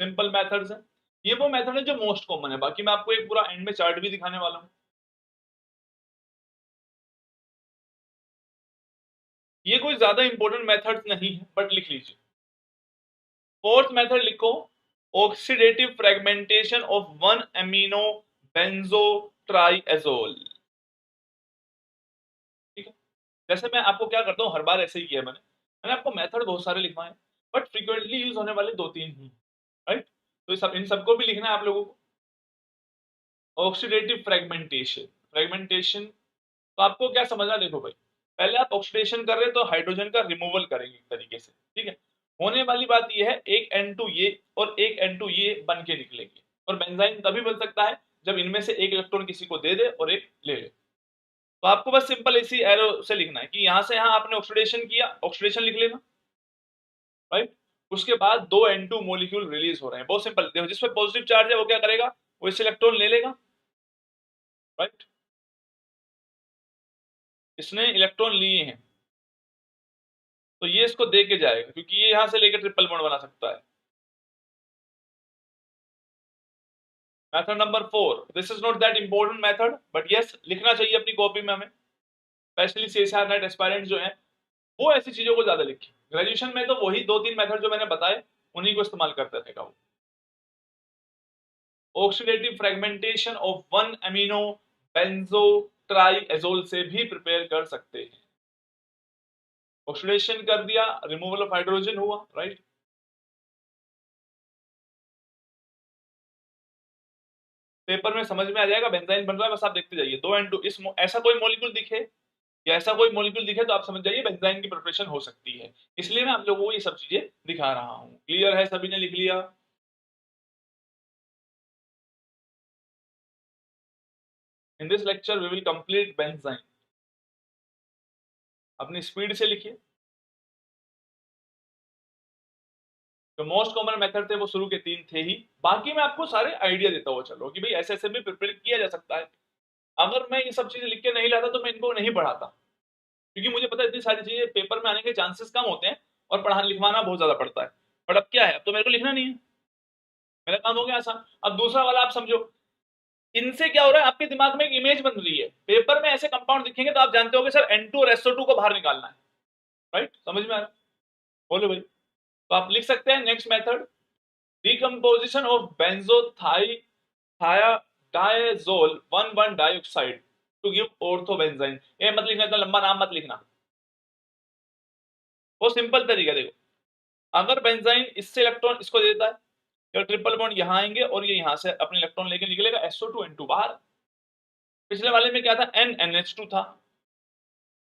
सिंपल मेथड्स है, ये वो मेथड है जो मोस्ट कॉमन है। बाकी मैं आपको एक पूरा एंड में चार्ट भी दिखाने वाला हूँ। ये कोई ज्यादा इंपॉर्टेंट मेथड नहीं है, बट लिख लीजिए। फोर्थ मेथड लिखो, oxidative fragmentation of one amino benzotriazole. ठीक है? जैसे मैं आपको क्या करता हूँ, हर बार ऐसे ही किया मैंने। मैंने आपको मेथड बहुत सारे लिखवाए, बट फ्रीक्वेंटली यूज होने वाले दो तीन ही, राइट। तो इन सबको भी लिखना है आप लोगों को। ऑक्सीडेटिव फ्रेगमेंटेशन, फ्रेगमेंटेशन तो आपको क्या समझना, देखो भाई, पहले आप ऑक्सीडेशन कर रहे हैं तो हाइड्रोजन का रिमूवल करेंगे एक तरीके से, ठीक है। होने वाली बात यह है, एक N2 ये और एक N2 ये बन के निकलेंगे। और बेंजाइन तभी बन सकता है जब इनमें से एक इलेक्ट्रॉन किसी को दे दे और एक ले ले। तो आपको बस सिंपल इसी एरो से लिखना है कि यहां से यहां आपने ऑक्सीडेशन किया, ऑक्सीडेशन लिख लेना, राइट। उसके बाद दो N2 मॉलिक्यूल रिलीज हो रहे हैं, बहुत सिंपल। देखो जिसपे पॉजिटिव चार्ज है वो क्या करेगा? वो इस इलेक्ट्रॉन ले लेगा, राइट। इसने इलेक्ट्रॉन लिए हैं, तो ये इसको दे के जाएगा, क्योंकि ये यहां से लेकर ट्रिपल बॉन्ड बना सकता है। Method number 4, this is not that important method, but yes लिखना चाहिए अपनी कॉपी में हमें, स्पेशली सीएसआर नेट एस्पायरेंट जो है वो ऐसी चीजों को ज्यादा लिखे। ग्रेजुएशन में तो वही 2-3 मेथड जो मैंने बताए उन्हीं को इस्तेमाल करते रहेगा वो। Oxidative fragmentation of 1 amino benzotriazole से भी प्रिपेयर कर सकते हैं। ऑक्सीडेशन कर दिया, रिमूवल ऑफ हाइड्रोजन हुआ, राइट। पेपर में समझ में आ जाएगा बेंजाइन बन रहा है, बस आप देखते जाइए। 2 इस ऐसा कोई मॉलिक्यूल दिखे या ऐसा कोई मॉलिक्यूल दिखे तो आप समझ जाइए बेंजाइन की प्रिपरेशन हो सकती है। इसलिए मैं आप लोगों को ये सब चीजें दिखा रहा हूं। क्लियर है? सभी ने लिख लिया? In this lecture we will complete benzyne. अपनी स्पीड से लिखिए। जो मोस्ट कॉमन मेथड थे वो शुरू के 3 थे ही, बाकी मैं आपको सारे आइडिया देता हुआ चलो कि भाई ऐसे ऐसे भी प्रिपेयर किया जा सकता है। अगर मैं ये सब चीजें लिख के नहीं लाता तो मैं इनको नहीं पढ़ाता, क्योंकि मुझे पता है इतनी सारी चीजें पेपर में आने के चांसेस कम होते हैं और पढ़ा लिखवाना बहुत ज्यादा पड़ता है। बट अब क्या है, अब तो मेरे को लिखना नहीं है, मेरा काम हो गया आसान। अब दूसरा वाला आप समझो, इनसे क्या हो रहा है, आपके दिमाग में एक इमेज बन रही है। पेपर में ऐसे कंपाउंड दिखेंगे तो आप जानते हो सर N2 और SO2 को बाहर निकालना है, राइट। समझ में आ रहा है? बोलो भाई। तो आप लिख सकते हैं next method, decomposition of benzothiodiazole 1,1 dioxide to give orthobenzene। ये मत लिखना, इतना लंबा नाम मत लिखना, वो सिंपल तरीका देखो। अगर बेंजाइन इससे इलेक्ट्रॉन इसको दे देता है, या ट्रिपल बॉन्ड यहां आएंगे और ये यहां से अपने इलेक्ट्रॉन लेके निकलेगा, SO2 N2 बाहर। पिछले वाले में क्या था, NNH2 था।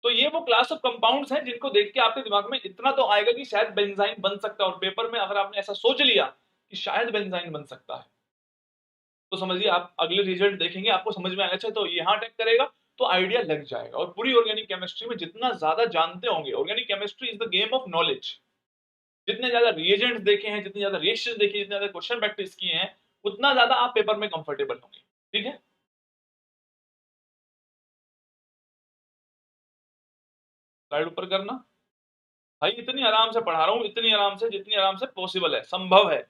तो ये वो क्लास ऑफ कंपाउंड्स हैं जिनको देख के आपके दिमाग में इतना तो आएगा कि शायद बेंजाइन बन सकता है। और पेपर में अगर आपने ऐसा सोच लिया कि शायद बेंजाइन बन सकता है, तो समझिए आप अगले रिजल्ट देखेंगे आपको समझ में आना चाहिए, तो यहाँ अटैक करेगा तो आइडिया लग जाएगा। और पूरी ऑर्गेनिक केमिस्ट्री में जितना ज्यादा जानते होंगे, organic chemistry is the game of knowledge. जितने ज्यादा रिएजेंट्स देखे हैं, जितने ज्यादा रिएक्शंस देखे, जितने ज्यादा क्वेश्चन प्रैक्टिस किए हैं, उतना ज्यादा आप पेपर में कंफर्टेबल होंगे। ठीक है, स्लाइड ऊपर करना। भाई इतनी आराम से पढ़ा रहा हूँ, इतनी आराम से जितनी आराम से पॉसिबल है, संभव है।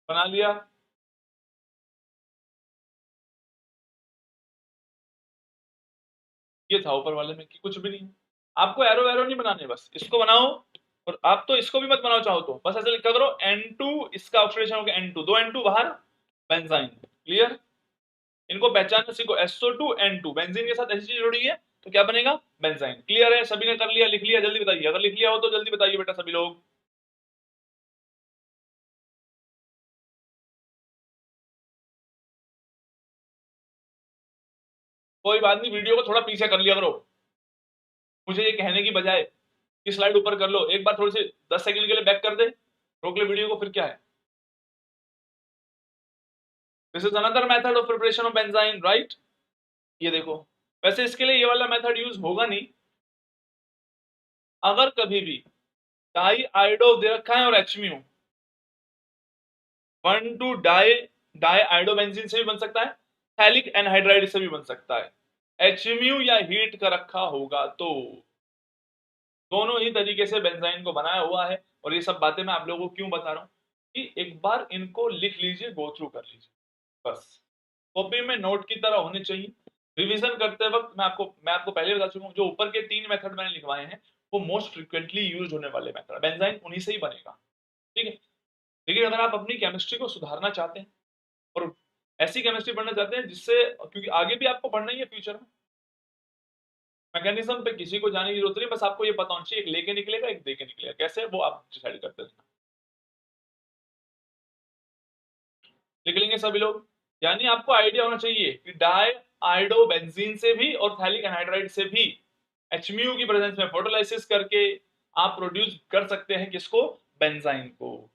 बना लिया? ये था ऊपर वाले में कि कुछ भी नहीं, आपको एरो एरो नहीं बनाने, बस इसको बनाओ। और आप तो इसको भी मत बनाओ चाहो तो, बस ऐसे लिखा करो N2, इसका ऑक्सीडेशन हो गया N2, 2 N2 बाहर, बेंजाइन। क्लियर? इनको पहचानना सीखो, SO2 N2 बेंजीन के साथ ऐसी चीज जुड़ी है तो क्या बनेगा, बेंजाइन। क्लियर है? सभी ने कर लिया, लिख लिया? जल्दी बताइए, अगर लिख लिया हो तो जल्दी बताइए बेटा सभी लोग। कोई बात नहीं, वीडियो को थोड़ा पीछे कर लिया करो, मुझे ये कहने की बजाय कि स्लाइड ऊपर कर लो, एक बार थोड़ी सी 10 सेकंड के लिए बैक कर दे, रोक ले वीडियो को, फिर क्या है। This is another method of preparation of benzene, right. ये देखो, वैसे इसके लिए ये वाला मेथड यूज होगा नहीं। अगर कभी भी डाई आइडो दे रखा है और HMU 1,2 डाई डाई आइडोबेंजीन से भी बन सकता है, थैलिक एनहाइड्राइड से भी बन सकता है। HMU या हीट का रखा होगा तो दोनों ही तरीके से बेंजाइन को बनाया हुआ है। और ये सब बातें मैं आप लोगों को क्यों बता रहा हूं कि एक बार इनको लिख लीजिए, गो थ्रू कर लीजिए, बस कॉपी में नोट की तरह होने चाहिए। रिवीजन करते वक्त मैं आपको पहले बता चुका हूं, जो ऊपर के 3 मेथड मैंने लिखवाए हैं वो मोस्ट फ्रिक्वेंटली यूज होने वाले मेथड, बेंजाइन उन्हीं से ही बनेगा। ठीक है, लेकिन अगर आप अपनी केमिस्ट्री को सुधारना चाहते हैं और ऐसी केमिस्ट्री पढ़ना चाहते हैं जिससे, क्योंकि आगे भी आपको पढ़ना ही है फ्यूचर में, मैकेनिज्म पे किसी को जाने की जरूरत नहीं, बस आपको ये पता होना चाहिए एक लेके निकलेगा एक देके निकलेगा, कैसे वो आप डिसाइड करते हैं। लिख लेंगे सभी लोग? यानी आपको आइडिया होना चाहिए कि डाई आइडो बेंजीन से भी और थैलिक एनहाइड्राइड से भी HMU की प्रेजेंस में फोटोलाइसिस करके आप प्रोड्यूस कर सकते हैं किसको, बेंजाइन को।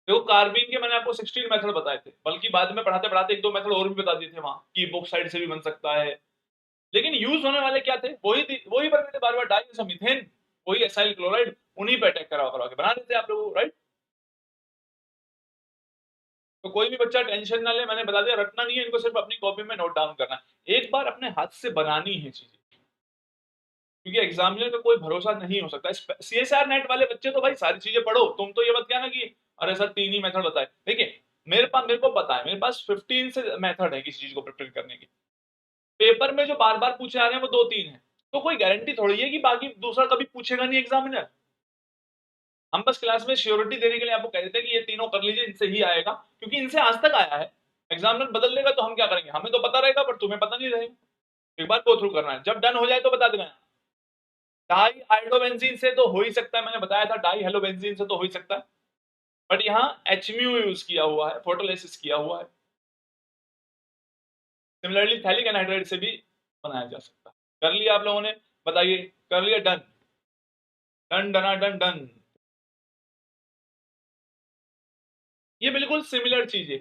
देखो कार्बीन के मैंने आपको 16 मेथड बताए थे, बल्कि बाद में पढ़ाते पढ़ाते 1-2 मेथड और भी बता दिए थे वहां कि बॉक्साइड से भी बन सकता है। लेकिन यूज होने वाले क्या थे, वही बन रहे थे बार बार, डाइसोमीथेन, वही एसाइल क्लोराइड, उन्हीं पे अटैक करा करा के बना देते आप लोग, राइट। तो कोई भी बच्चा टेंशन ना ले, मैंने बता दिया, रटना नहीं है इनको, सिर्फ अपनी कॉपी में नोट डाउन करना है। एक बार अपने हाथ से बनानी है चीजें, क्योंकि एग्जामिनर का कोई भरोसा नहीं हो सकता। सीएसआर नेट वाले बच्चे तो भाई सारी चीजें पढ़ो, तुम तो ये मत कहना कि अरे सर 3 ही मेथड बताए। देखिए मेरे को पता है, मेरे पास 15 से मेथड है किसी चीज को प्रिपेयर करने की। पेपर में जो बार बार पूछे आ रहे हैं वो 2-3 है, तो कोई गारंटी थोड़ी है कि बाकी दूसरा कभी पूछेगा नहीं एग्जामिनर। हम बस क्लास में श्योरिटी देने के लिए आपको कह देते हैं कि ये तीनों कर लीजिए, इनसे ही आएगा, क्योंकि इनसे आज तक आया है। एग्जामिनर बदल देगा तो हम क्या करेंगे, हमें तो पता रहेगा पर तुम्हें पता नहीं रहेगा। एक बार गो थ्रू करना है, जब डन हो जाए तो बता देना। डाई हाइड्रोबेंजीन से तो हो ही सकता है, मैंने बताया था डाई हेलोबेंजीन से तो हो ही सकता है, बट यहाँ एचम्यू यूज किया हुआ है, फोटोलाइसिस किया हुआ है। सिमिलरली थैलिक एनहाइड्राइड से भी बनाया जा सकता है। कर लिया आप लोगों ने, बताइए कर लिया, डन डन डना डन डन। ये बिल्कुल सिमिलर चीज है,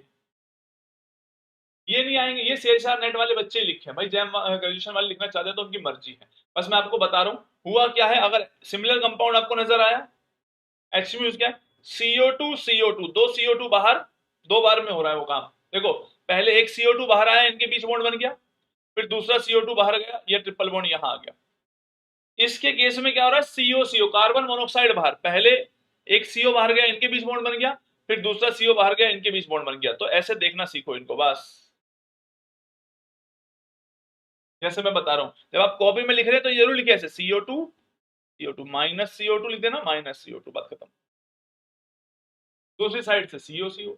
ये नहीं आएंगे, ये सीएसआर नेट वाले बच्चे ही लिखे भाई, जैम ग्रेजुएशन वाले लिखना चाहते हैं तो उनकी मर्जी है। बस मैं आपको बता रहा हूं हुआ क्या है। अगर सिमिलर कंपाउंड आपको नजर आया, एचम्यू क्या है, CO2 दो CO2 बाहर, दो बार में हो रहा है वो काम। देखो पहले एक CO2 बाहर आया, इनके बीच बॉन्ड बन गया, फिर दूसरा CO2 बाहर गया, ये ट्रिपल बॉन्ड यहां आ गया। इसके केस में क्या हो रहा है, CO कार्बन मोनोऑक्साइड बाहर, पहले एक CO बाहर गया, इनके बीच बॉन्ड बन गया, फिर दूसरा CO बाहर गया, इनके बीच बॉन्ड बन गया। तो ऐसे देखना सीखो इनको बस, जैसे मैं बता रहा हूं। जब आप कॉपी में लिख रहे हैं तो जरूर लिखे ऐसे CO2 माइनस CO2 लिख देना, माइनस CO2, बात खत्म। दूसरी साइड से CO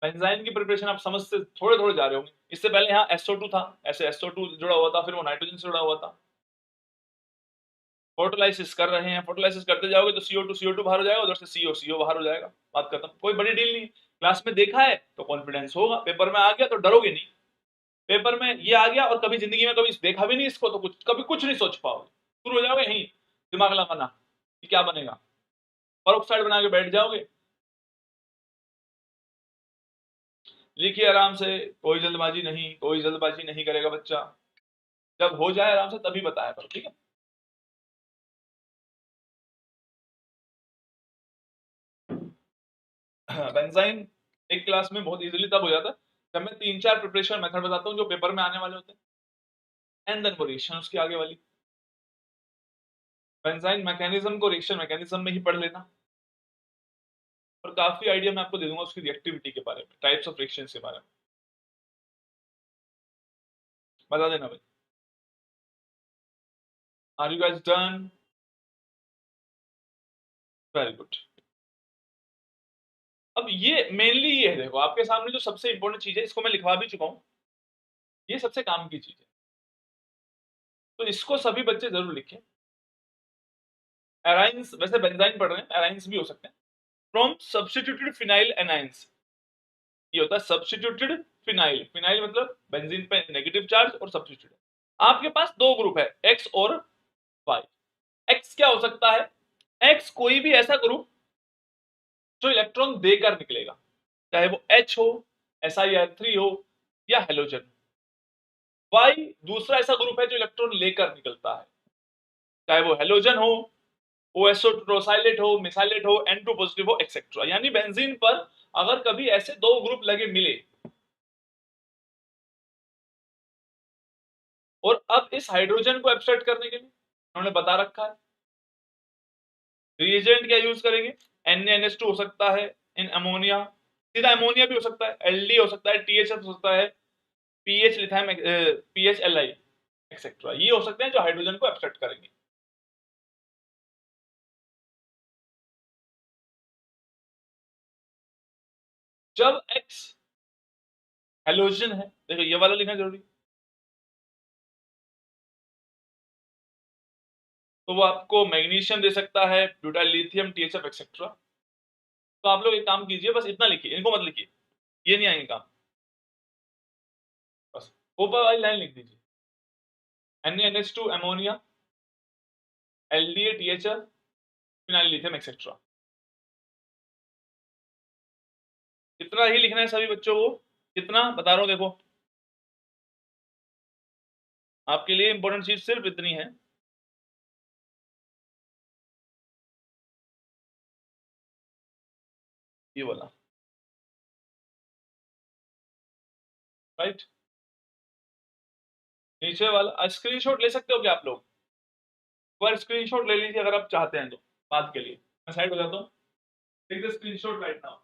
बेंजाइन की प्रिपरेशन आप समझ से थोड़े थोड़े जा रहे होंगे। इससे पहले यहाँ SO2 था, ऐसे SO2 जुड़ा हुआ था, फिर वो नाइट्रोजन से जुड़ा हुआ था। फोटोलाइसिस कर रहे हैं, फोटोलाइसिस करते जाओगे तो CO2 बाहर हो जाएगा, उधर से CO बाहर हो जाएगा, बात खत्म। कोई बड़ी डील नहीं। क्लास में देखा है तो कॉन्फिडेंस होगा, पेपर में आ गया तो डरोगे नहीं। पेपर में ये आ गया और कभी जिंदगी में कभी देखा भी नहीं इसको, तो कुछ कभी कुछ नहीं सोच पाओगे, शुरू हो जाओगे यहीं दिमाग लगाना कि क्या बनेगा, परोक्साइड बना के बैठ जाओगे। लिखिए आराम से, कोई जल्दबाजी नहीं करेगा बच्चा। जब हो जाए आराम से तभी बताया करो, ठीक है। बेंजाइन एक क्लास में बहुत इजीली तब हो जाता है जब मैं 3-4 प्रिपरेशन मेथड बताता हूँ जो पेपर में आने वाले होते हैं, एंड देन वो रिएक्शन उसकी आगे वाली। बेंजाइन मैकेनिज्म को रिएक्शन मैकेनिज्म में ही पढ़ लेना, और काफी आइडिया मैं आपको दे दूंगा उसकी रिएक्टिविटी के बारे में, टाइप्स ऑफ रिएक्शंस के बारे में बता देना भाई। Are you guys done? Very good. अब ये मेनली ये है, देखो आपके सामने जो सबसे इंपॉर्टेंट चीज है, इसको मैं लिखवा भी चुका हूँ, ये सबसे काम की चीज है, तो इसको सभी बच्चे जरूर लिखें। एराइंस, वैसे बेंजाइन पढ़ रहे हैं, एराइंस भी हो सकते हैं। फ्रॉम सब्स्टिट्यूटेड फिनाइल एनाइंस, ये होता है सब्स्टिट्यूटेड फिनाइल। फिनाइल मतलब बेंजीन पे नेगेटिव चार्ज और सब्स्टिट्यूटेड। आपके पास दो ग्रुप है, एक्स और वाई। एक्स क्या हो सकता है, एक्स कोई भी ऐसा ग्रुप जो इलेक्ट्रॉन देकर निकलेगा, चाहे वो H हो, SiR3 हो, या हेलोजन। वाई दूसरा ऐसा ग्रुप है जो इलेक्ट्रॉन लेकर निकलता है, चाहे वो हेलोजन हो, OSO ट्रोसाइलेट हो, मिसाइलेट हो, N2 पॉजिटिव हो, एक्सेट्रा। यानी बेंजीन पर अगर कभी ऐसे दो ग्रुप लगे मिले, और अब इस हाइड्रोजन को एब्स्ट्रैक्ट करने के लिए उन्होंने बता रखा है रिएजेंट क्या यूज करेंगे। NaNH2 हो सकता है इन अमोनिया, सीधा अमोनिया भी हो सकता है, LD हो सकता है, THF हो सकता है, पीएच लिथाइम, PHLi एक्सेट्रा, ये हो सकते हैं जो हाइड्रोजन को एब्स्ट्रैक्ट करेंगे। जब X हेलोजन है, देखो ये वाला लिखना जरूरी, तो वो आपको मैग्नीशियम दे सकता है, ब्यूटाइल लिथियम, THF एक्सेट्रा। तो आप लोग एक काम कीजिए, बस इतना लिखिए, इनको मत लिखिए, ये नहीं आएंगे काम। बस ऊपर वाली लाइन लिख दीजिए, NaNH2 ammonia, LDA THF, phenyl lithium etcetera. इतना ही लिखना है सभी बच्चों को। कितना बता रहा हूं देखो, आपके लिए इंपॉर्टेंट चीज सिर्फ इतनी है। ये वाला, राइट, नीचे वाला स्क्रीनशॉट ले सकते हो क्या आप लोग? बार स्क्रीनशॉट ले लीजिए अगर आप चाहते हैं तो, बात के लिए मैं साइड हो जाता हूँ। Take the screenshot right now,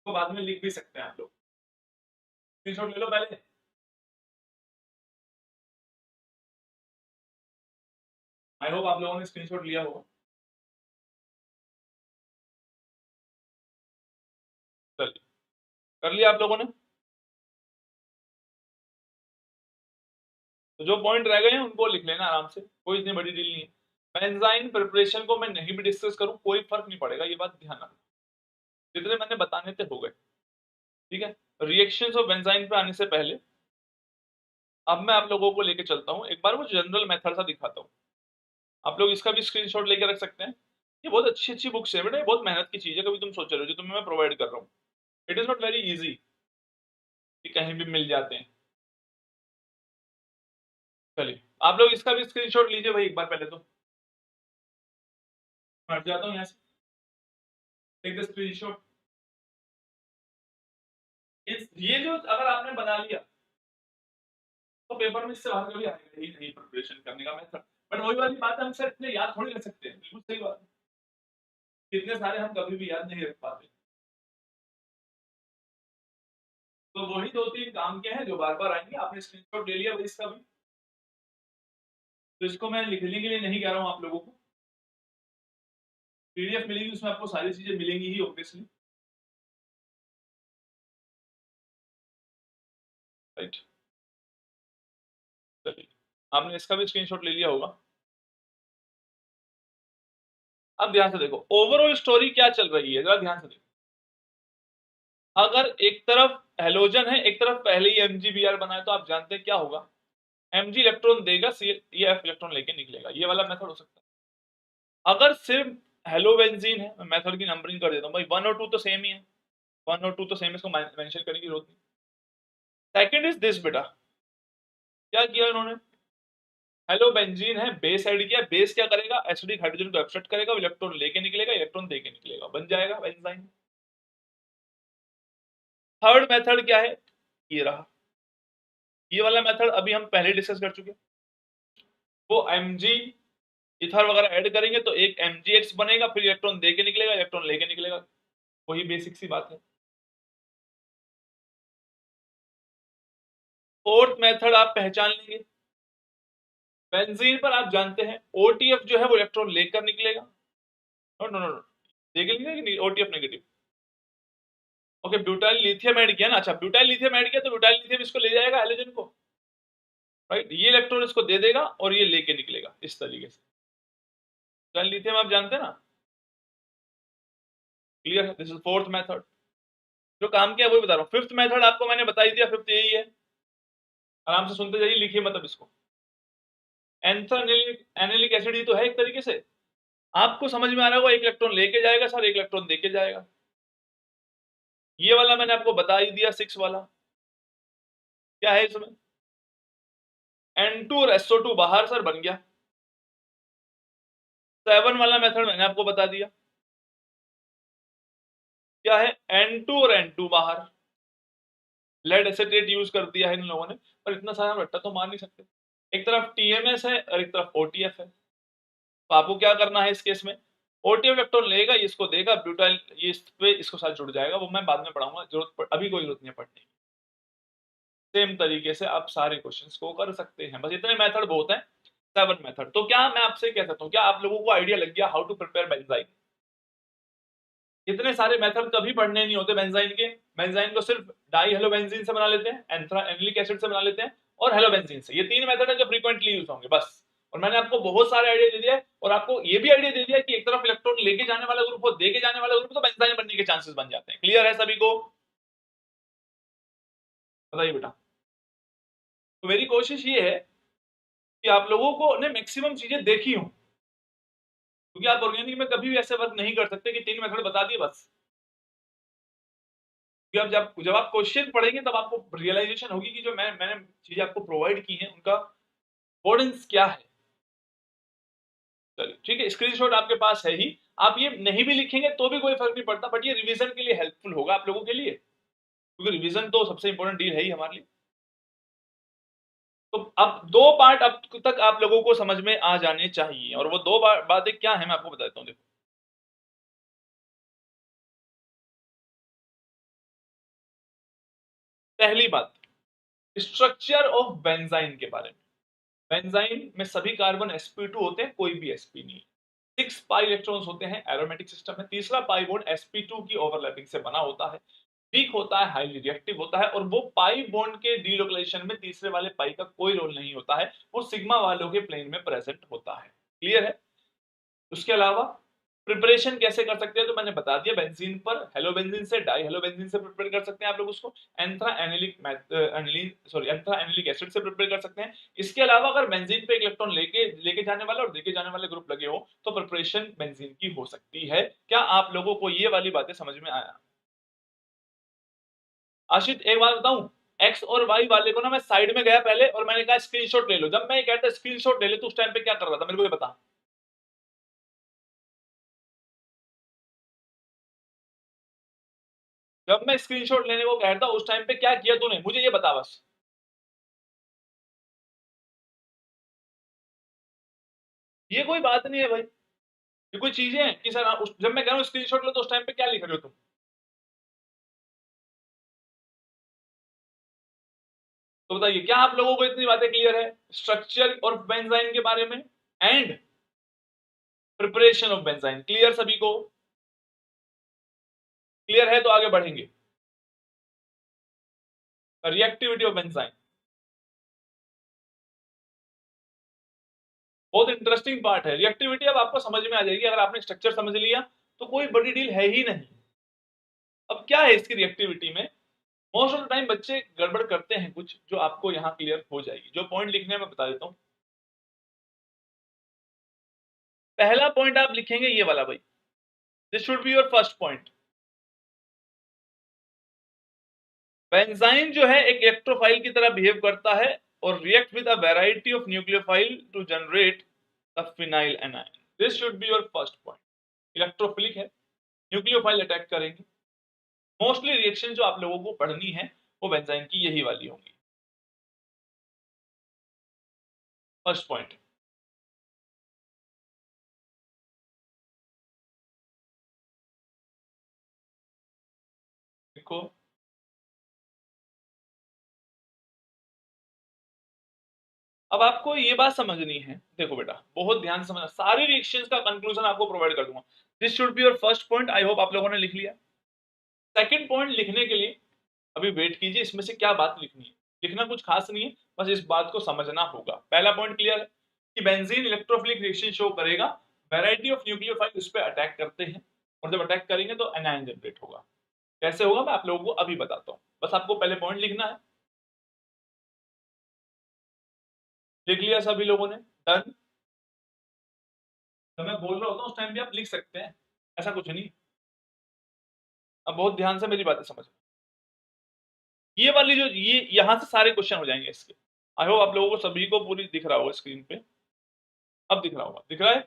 तो बाद में लिख भी सकते हैं आप लोग। स्क्रीनशॉट ले लो पहले। आई होप आप लोगों ने स्क्रीनशॉट लिया होगा। चलिए, कर लिया आप लोगों ने? तो जो पॉइंट रह गए हैं उनको लिख लेना आराम से, कोई इतनी बड़ी डील नहीं है। बेंजाइन प्रिपरेशन को मैं नहीं भी डिस्कस करूं कोई फर्क नहीं पड़ेगा, ये बात ध्यान रखना, जितने मैंने बताने थे हो गए। ठीक है, रिएक्शंस ऑफ बेंजाइन पे आने से पहले अब मैं आप लोगों को लेके चलता हूं, एक बार वो जनरल मेथड सा दिखाता हूं। आप लोग इसका भी स्क्रीनशॉट लेके रख सकते हैं। ये बहुत अच्छी अच्छी बुक्स है बेटा, ये बहुत मेहनत की चीज है, कभी तुम सोच रहे हो जो तुम्हें मैं प्रोवाइड कर रहा हूँ। It is not very easy कि कहीं भी मिल जाते हैं। चलिए, आप लोग इसका भी स्क्रीनशॉट लीजिए भाई एक बार पहले तो। मैं हट जाता हूँ यहाँ से। Take the screenshot. ये जो अगर आपने बना लिया तो पेपर में इससे बाहर कभी आएगा ही नहीं प्रिपरेशन करने का मेथड। बट वही वाली बात है, हम सर इतने याद थोड़ी रख सकते हैं, बिल्कुल सही बात है, इतने सारे हम कभी भी याद नहीं रख पाते। तो वही दो तीन काम के हैं जो बार बार आएंगे। आपने स्क्रीनशॉट ले लिया भाई इसका भी, तो इसको मैं लिखने के लिए नहीं कह रहा हूँ आप लोगों को। पीडीएफ मिलेगी, उसमें आपको सारी चीजें मिलेंगी ही ऑब्वियसली। राइट, चलिए, आपने इसका भी स्क्रीनशॉट ले लिया होगा। अब ध्यान से देखो ओवरऑल स्टोरी क्या चल रही है, जरा ध्यान से देखो। अगर एक तरफ हेलोजन है, एक तरफ पहले ही एमजीबीआर बना है, तो आप जानते हैं क्या होगा। एमजी इलेक्ट्रॉन देगा, सी ये एफ इलेक्ट्रॉन लेके निकलेगा, ये वाला मेथड हो सकता है। अगर सिर्फ हेलोबेंजीन है, मैं मेथड की नंबरिंग कर देता हूँ भाई, 1 और 2 तो सेम ही है, 1 और 2 तो सेम, इसको मेंशन करने की जरूरत नहीं। सेकंड इज दिस बेटा, क्या किया इन्होंने, हेलोबेंजीन है, बेस ऐड किया, बेस क्या करेगा, एसिडिक हाइड्रोजन को एक्सेप्ट करेगा, इलेक्ट्रॉन लेके निकलेगा, इलेक्ट्रॉन देके निकलेगा, बन जाएगा बेंजाइन। थर्ड मेथड क्या है, ये रहा, ये वाला मेथड अभी हम पहले डिस्कस कर चुके हैं। वो एमजी इथर वगैरह ऐड करेंगे तो एक एमजीएक्स बनेगा, फिर इलेक्ट्रॉन देके निकलेगा, इलेक्ट्रॉन लेके निकलेगा, वही बेसिक सी बात है। फोर्थ मेथड आप पहचान लेंगे, बेंजीन पर आप जानते हैं ओटीएफ जो है वो इलेक्ट्रॉन लेकर निकलेगा। नो नो नो, देके निकलेगा OTf negative. Okay, butyl lithium add किया ना, अच्छा ब्यूटाइल लिथियम ऐड किया तो ब्यूटाइल लिथियम इसको ले जाएगा हैलोजन को, राइट, ये इलेक्ट्रॉन इसको दे देगा और ये लेके निकलेगा इस तरीके से। ब्यूटाइल लिथियम आप जानते हैं ना, क्लियर है, दिस इज फोर्थ मेथड। जो काम किया वही बता रहा हूँ। फिफ्थ मेथड आपको मैंने बता ही दिया, फिफ्थ यही है, आराम से सुनते जाइए, लिखिए मतलब इसको। एंथ्रानिलिक एनिलिक एसिड ही तो है एक तरीके से, आपको समझ में आ रहा होगा, एक इलेक्ट्रॉन लेके जाएगा सर, एक इलेक्ट्रॉन देके जाएगा। ये वाला मैंने आपको बता ही दिया, 6 वाला क्या है इसमें, N2 और SO2 बाहर सर बन गया। 7 वाला मेथड मैंने आपको बता दिया, क्या है, N2 और N2 बाहर, लेड एसीटेट यूज कर दिया है इन लोगों ने, पर इतना सारा रट्टा तो मार नहीं सकते। एक तरफ TMS है और एक तरफ OTF है, तो आपको क्या करना है इस केस में, OTF इलेक्ट्रॉन लेगा, इसको देगा, ब्यूटाइल ये इस पे इसको साथ जुड़ जाएगा, वो मैं बाद में पढ़ाऊंगा, अभी कोई जरूरत नहीं है पढ़ने की। सेम तरीके से आप सारे क्वेश्चंस को कर सकते हैं, बस इतने मेथड बहुत हैं, 7 मेथड। तो क्या मैं आपसे कह सकता हूँ, क्या आप लोगों को आइडिया लग गया हाउ टू प्रिपेयर बेंजाइन। इतने सारे मेथड कभी पढ़ने नहीं होते बेंजाइन के, बेंजाइन को सिर्फ डाई हेलोबेंजीन से बना लेते हैं, एनिलिक एसिड से बना लेते हैं, और हेलोबेंजीन से, ये 3 मेथड है जो फ्रीक्वेंटली यूज होंगे बस। और मैंने आपको बहुत सारे आइडिया दे दिया है, और आपको ये भी आइडिया दे दिया कि एक तरफ इलेक्ट्रॉन लेके जाने वाला ग्रुप हो, देके जाने वाला ग्रुप, तो बेंजाइन बनने के चांसेस बन जाते हैं। क्लियर है सभी को, बताइए बेटा। तो मेरी कोशिश ये है कि आप लोगों को ने मैक्सिमम चीजें देखी हो, क्योंकि आप ऑर्गेनिक में कभी भी ऐसे वर्क नहीं कर सकते कि 3 मेथड बता दिए बस। क्योंकि अब जब आप क्वेश्चन पढ़ेंगे तब आपको रियलाइजेशन होगी कि जो मैंने चीजें आपको प्रोवाइड की हैं उनका इंपॉर्टेंस क्या है। चलिए ठीक है, स्क्रीनशॉट आपके पास है ही, आप ये नहीं भी लिखेंगे तो भी कोई फर्क नहीं पड़ता, बट ये रिवीजन के लिए हेल्पफुल होगा आप लोगों के लिए, क्योंकि रिवीजन तो सबसे इंपॉर्टेंट डील है ही हमारे लिए। तो अब दो पार्ट अब तक आप लोगों को समझ में आ जाने चाहिए, और वो दो बातें क्या है मैं आपको बता देता हूँ। देखो, पहली बात, स्ट्रक्चर ऑफ बेंजाइन के बारे में। बेंजाइन में सभी कार्बन sp2 होते हैं, कोई भी sp नहीं। 6 पाई इलेक्ट्रॉन्स होते हैं, एरोमेटिक सिस्टम में। तीसरा पाई बॉन्ड sp2 की ओवरलैपिंग से बना होता है, वीक होता है, हाईली रिएक्टिव होता है, और वो पाई बॉन्ड के डीलोकेशन में तीसरे वाले पाई का कोई रोल नहीं होता है, वो सिग्मा वालों के प्लेन में प्रेजेंट होता है। क्लियर है? उसके अलावा प्रिपरेशन कैसे कर सकते हैं तो मैंने बता दिया, बेंजीन पर हेलो बेंजीन से डाई हेलो बेंजीन से प्रिपेयर कर सकते हैं आप लोग उसको, anthranilic aniline sorry anthranilic acid से प्रिपेयर कर सकते हैं। इसके अलावा अगर बेंजीन पे एक इलेक्ट्रॉन लेके लेके जाने वाला और देके जाने वाले ग्रुप लगे हो तो प्रिपरेशन बेंजीन की हो सकती है। क्या आप लोगों को ये वाली बातें समझ में आया? आशित एक बात बताऊं, एक्स और वाई वाले को ना मैं साइड में गया पहले और मैंने कहा स्क्रीनशॉट ले लो। जब मैं ये कहता स्क्रीनशॉट ले ले तो उस टाइम पे क्या कर रहा था मेरे को ये बता। जब मैं स्क्रीनशॉट लेने को कहता उस टाइम पे क्या किया तूने, मुझे ये बता बस। ये कोई बात नहीं है भाई, ये कोई चीजें हैं कि सर जब मैं कह रहा हूँ स्क्रीनशॉट लो तो उस टाइम पे क्या लिख रहे हो तुम? तो बताइए क्या आप लोगों को इतनी बातें क्लियर है स्ट्रक्चर और बेंजाइन के बारे में and preparation of benzene? Clear सभी को? क्लियर है तो आगे बढ़ेंगे। रिएक्टिविटी ऑफ बेंजाइन बहुत इंटरेस्टिंग पार्ट है। रिएक्टिविटी अब आपको समझ में आ जाएगी अगर आपने स्ट्रक्चर समझ लिया तो कोई बड़ी डील है ही नहीं। अब क्या है इसकी रिएक्टिविटी में, मोस्ट ऑफ द टाइम बच्चे गड़बड़ करते हैं कुछ जो आपको यहाँ क्लियर हो जाएगी। जो पॉइंट लिखने में बता देता हूँ। पहला पॉइंट आप लिखेंगे ये वाला भाई, this should be your first point. Benzene जो है एक इलेक्ट्रोफाइल की तरह बिहेव करता है और react with a variety of nucleophile to generate a phenyl anion. This should be your first point. Electrophilic है, न्यूक्लियोफाइल अटैक करेंगे। मोस्टली रिएक्शन जो आप लोगों को पढ़नी है वो बेंजाइन की यही वाली होंगी। फर्स्ट पॉइंट देखो, अब आपको ये बात समझनी है। देखो बेटा बहुत ध्यान से समझना, सारी रिएक्शंस का कंक्लूजन आपको प्रोवाइड कर दूंगा। This should be your first point. I hope आप लोगों ने लिख लिया। सेकंड पॉइंट लिखने के लिए अभी वेट कीजिए, इसमें से क्या बात लिखनी है। लिखना कुछ खास नहीं है, बस इस बात को समझना होगा। पहला पॉइंट क्लियर है कि बेंजीन इलेक्ट्रोफिलिक रिएक्शन शो करेगा, वैरायटी ऑफ न्यूक्लियोफाइल उस पर अटैक करते हैं और जब अटैक करेंगे तो एनायन जनरेट होगा। कैसे होगा मैं आप लोगों को अभी बताता हूँ, बस आपको पहले पॉइंट लिखना है। लिख लिया सभी लोगों ने? डन। तो मैं बोल रहा होता हूँ उस टाइम भी आप लिख सकते हैं, ऐसा कुछ नहीं। अब बहुत ध्यान से मेरी बातें समझ, ये वाली जो ये यहां से सारे क्वेश्चन हो जाएंगे इसके। आई होप आप लोगों को सभी को पूरी दिख रहा होगा स्क्रीन पे। अब दिख रहा होगा, दिख रहा है?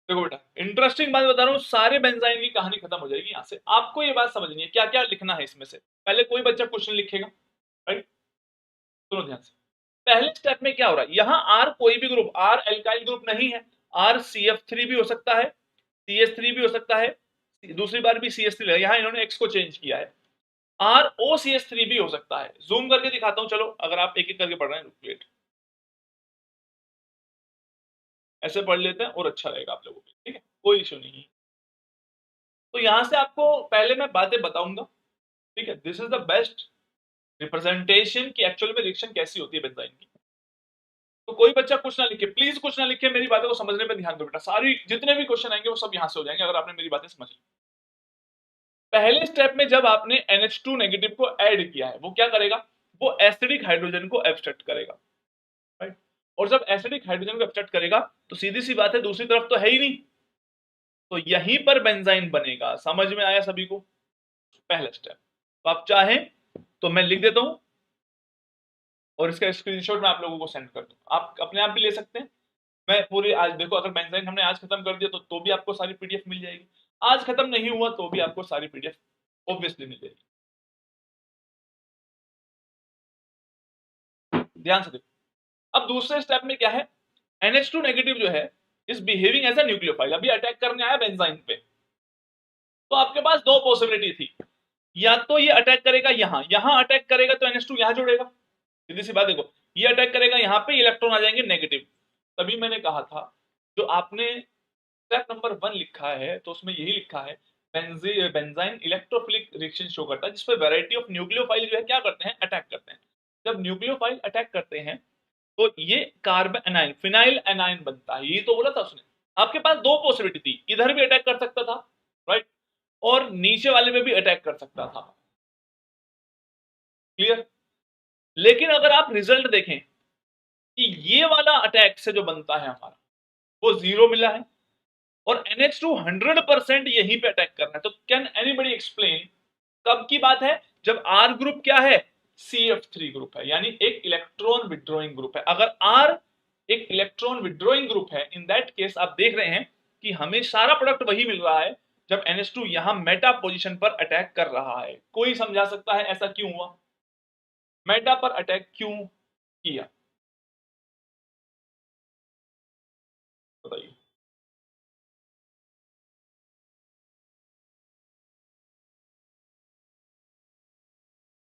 देखो बेटा इंटरेस्टिंग बात बता रहा हूँ, सारे बेंजाइन की कहानी खत्म हो जाएगी यहाँ से। आपको ये बात समझनी है क्या क्या लिखना है इसमें से। पहले कोई बच्चा क्वेश्चन लिखेगा, राइट? सुनो ध्यान से। पहले स्टेप में क्या हो रहा है, यहाँ आर कोई भी ग्रुप, आर एल्काइल ग्रुप नहीं है। आर CF3 भी हो सकता है, CH3 भी हो सकता है, दूसरी बार भी CH3 है। यहाँ इन्होंने एक्स को चेंज किया है। ROCH3 भी हो सकता है। जूम करके दिखाता हूं चलो, अगर आप एक एक करके पढ़ रहे हैं। वेट, ऐसे पढ़ लेते हैं और अच्छा रहेगा आप लोगों को, ठीक है? कोई इश्यू नहीं है। तो यहां से आपको पहले मैं बातें बताऊंगा, ठीक है? This is the best representation कि एक्चुअल में रिएक्शन कैसी होती है बेंजाइन की। तो कोई बच्चा कुछ ना लिखे, प्लीज कुछ ना लिखे, मेरी बातों को समझने पे ध्यान दो बेटा। सारी जितने भी क्वेश्चन आएंगे वो सब यहां से हो जाएंगे अगर आपने मेरी बातें समझ ली। पहले स्टेप में जब आपने NH2 नेगेटिव को ऐड किया है वो क्या करेगा, वो एसिडिक हाइड्रोजन को एब्स्ट्रैक्ट करेगा, राइट? और जब एसिडिक हाइड्रोजन को एब्स्ट्रैक्ट करेगा तो सीधी सी बात है दूसरी तरफ तो है ही नहीं, तो यहीं पर बेंजाइन बनेगा। समझ में आया सभी को? पहला स्टेप। तो आप चाहें तो मैं लिख देता हूं और इसका स्क्रीनशॉट मैं आप लोगों को सेंड कर दूं, आप अपने आप भी ले सकते हैं। मैं पूरी आज देखो, अगर बेंजाइन हमने आज खत्म कर दिया तो भी आपको सारी PDF मिल जाएगी। आज खत्म नहीं हुआ तो भी आपको सारी PDF ऑब्वियसली मिल जाएगी। ध्यान से देखो। अब दूसरे स्टेप में क्या है, NH2 नेगेटिव जो है is behaving as a nucleophile, अभी अटैक करने आया बेंजाइन पे। तो आपके पास दो पॉसिबिलिटी थी, या तो ये अटैक करेगा यहां अटैक करेगा तो NH2 यहां जुड़ेगा, सीधी सी बात देखो, ये अटैक करेगा यहां पे, इलेक्ट्रॉन आ जाएंगे नेगेटिव। तभी मैंने कहा था जो आपने स्टेप नंबर 1 लिखा है तो उसमें यही लिखा है बेंजाइन इलेक्ट्रोफिलिक रिएक्शन शो करता है जिसपे वैरायटी ऑफ न्यूक्लियोफाइल जो है क्या करते हैं, अटैक करते हैं। जब न्यूक्लियोफाइल अटैक करते हैं तो ये कार्बन एनाइन फिनाइल एनाइन बनता है, यही तो बोला था उसने। आपके पास दो पॉसिबिलिटी थी, इधर भी अटैक कर सकता था, राइट, और नीचे वाले में भी अटैक कर सकता था, क्लियर। लेकिन अगर आप रिजल्ट देखें कि ये वाला अटैक से जो बनता है हमारा वो 0 मिला है, और NH2 100% यहीं पे अटैक करना है। तो कैन एनीबडी एक्सप्लेन कब की बात है, जब R ग्रुप क्या है, CF3 ग्रुप है, यानी एक इलेक्ट्रॉन विड्रॉइंग ग्रुप है। अगर R एक इलेक्ट्रॉन विड्रॉइंग ग्रुप है, इन दैट केस आप देख रहे हैं कि हमें सारा प्रोडक्ट वही मिल रहा है जब NH2 यहां मेटा पोजीशन पर अटैक कर रहा है। कोई समझा सकता है ऐसा क्यों हुआ, मेटा पर अटैक क्यों किया, बताइए।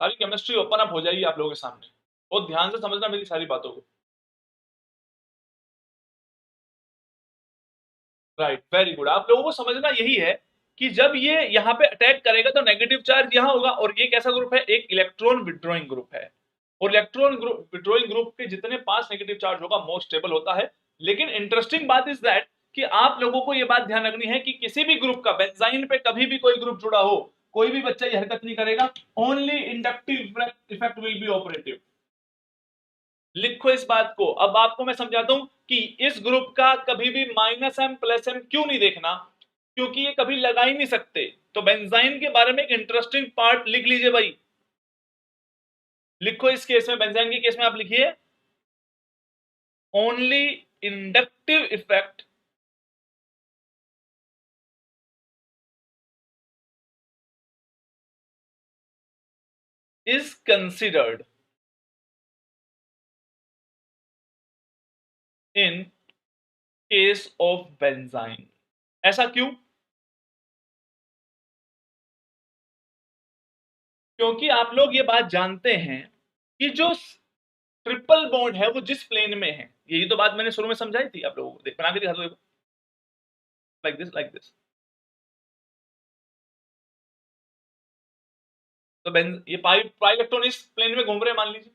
सारी केमिस्ट्री ओपन अप हो जाएगी आप लोगों के सामने, बहुत ध्यान से समझना मेरी सारी बातों को। Right, very good. आप लोगों को समझना यही है कि जब ये यहाँ पे अटैक करेगा तो नेगेटिव चार्ज यहाँ होगा, और ये कैसा ग्रुप है, एक इलेक्ट्रॉन विड्रॉइंग ग्रुप है, और इलेक्ट्रॉन विड्रॉइंग ग्रुप के जितने पास नेगेटिव चार्ज होगा मोर स्टेबल होता है। लेकिन इंटरेस्टिंग बात इज दैट कि आप लोगों को यह बात ध्यान रखनी है कि किसी भी ग्रुप का बेंजाइन पे कभी भी कोई ग्रुप जुड़ा हो, कोई भी बच्चा ये हरकत नहीं करेगा, only inductive effect will be operative. लिखो इस बात को। अब आपको मैं समझाता हूं कि इस ग्रुप का कभी भी -m+m क्यों नहीं देखना, क्योंकि ये कभी लगा ही नहीं सकते। तो बेंजाइन के बारे में एक इंटरेस्टिंग पार्ट लिख लीजिए भाई, लिखो इस केस में, बेंजाइन के केस में आप लिखिए only inductive effect is considered in case of benzene. ऐसा क्यों, क्योंकि आप लोग ये बात जानते हैं कि जो ट्रिपल बॉन्ड है वो जिस प्लेन में है, यही तो बात मैंने शुरू में समझाई थी आप लोगों को, बना के दिखा दो, लाइक दिस लाइक दिस। तो ये पाई इलेक्ट्रॉन इस प्लेन में घूम रहे हैं मान लीजिए,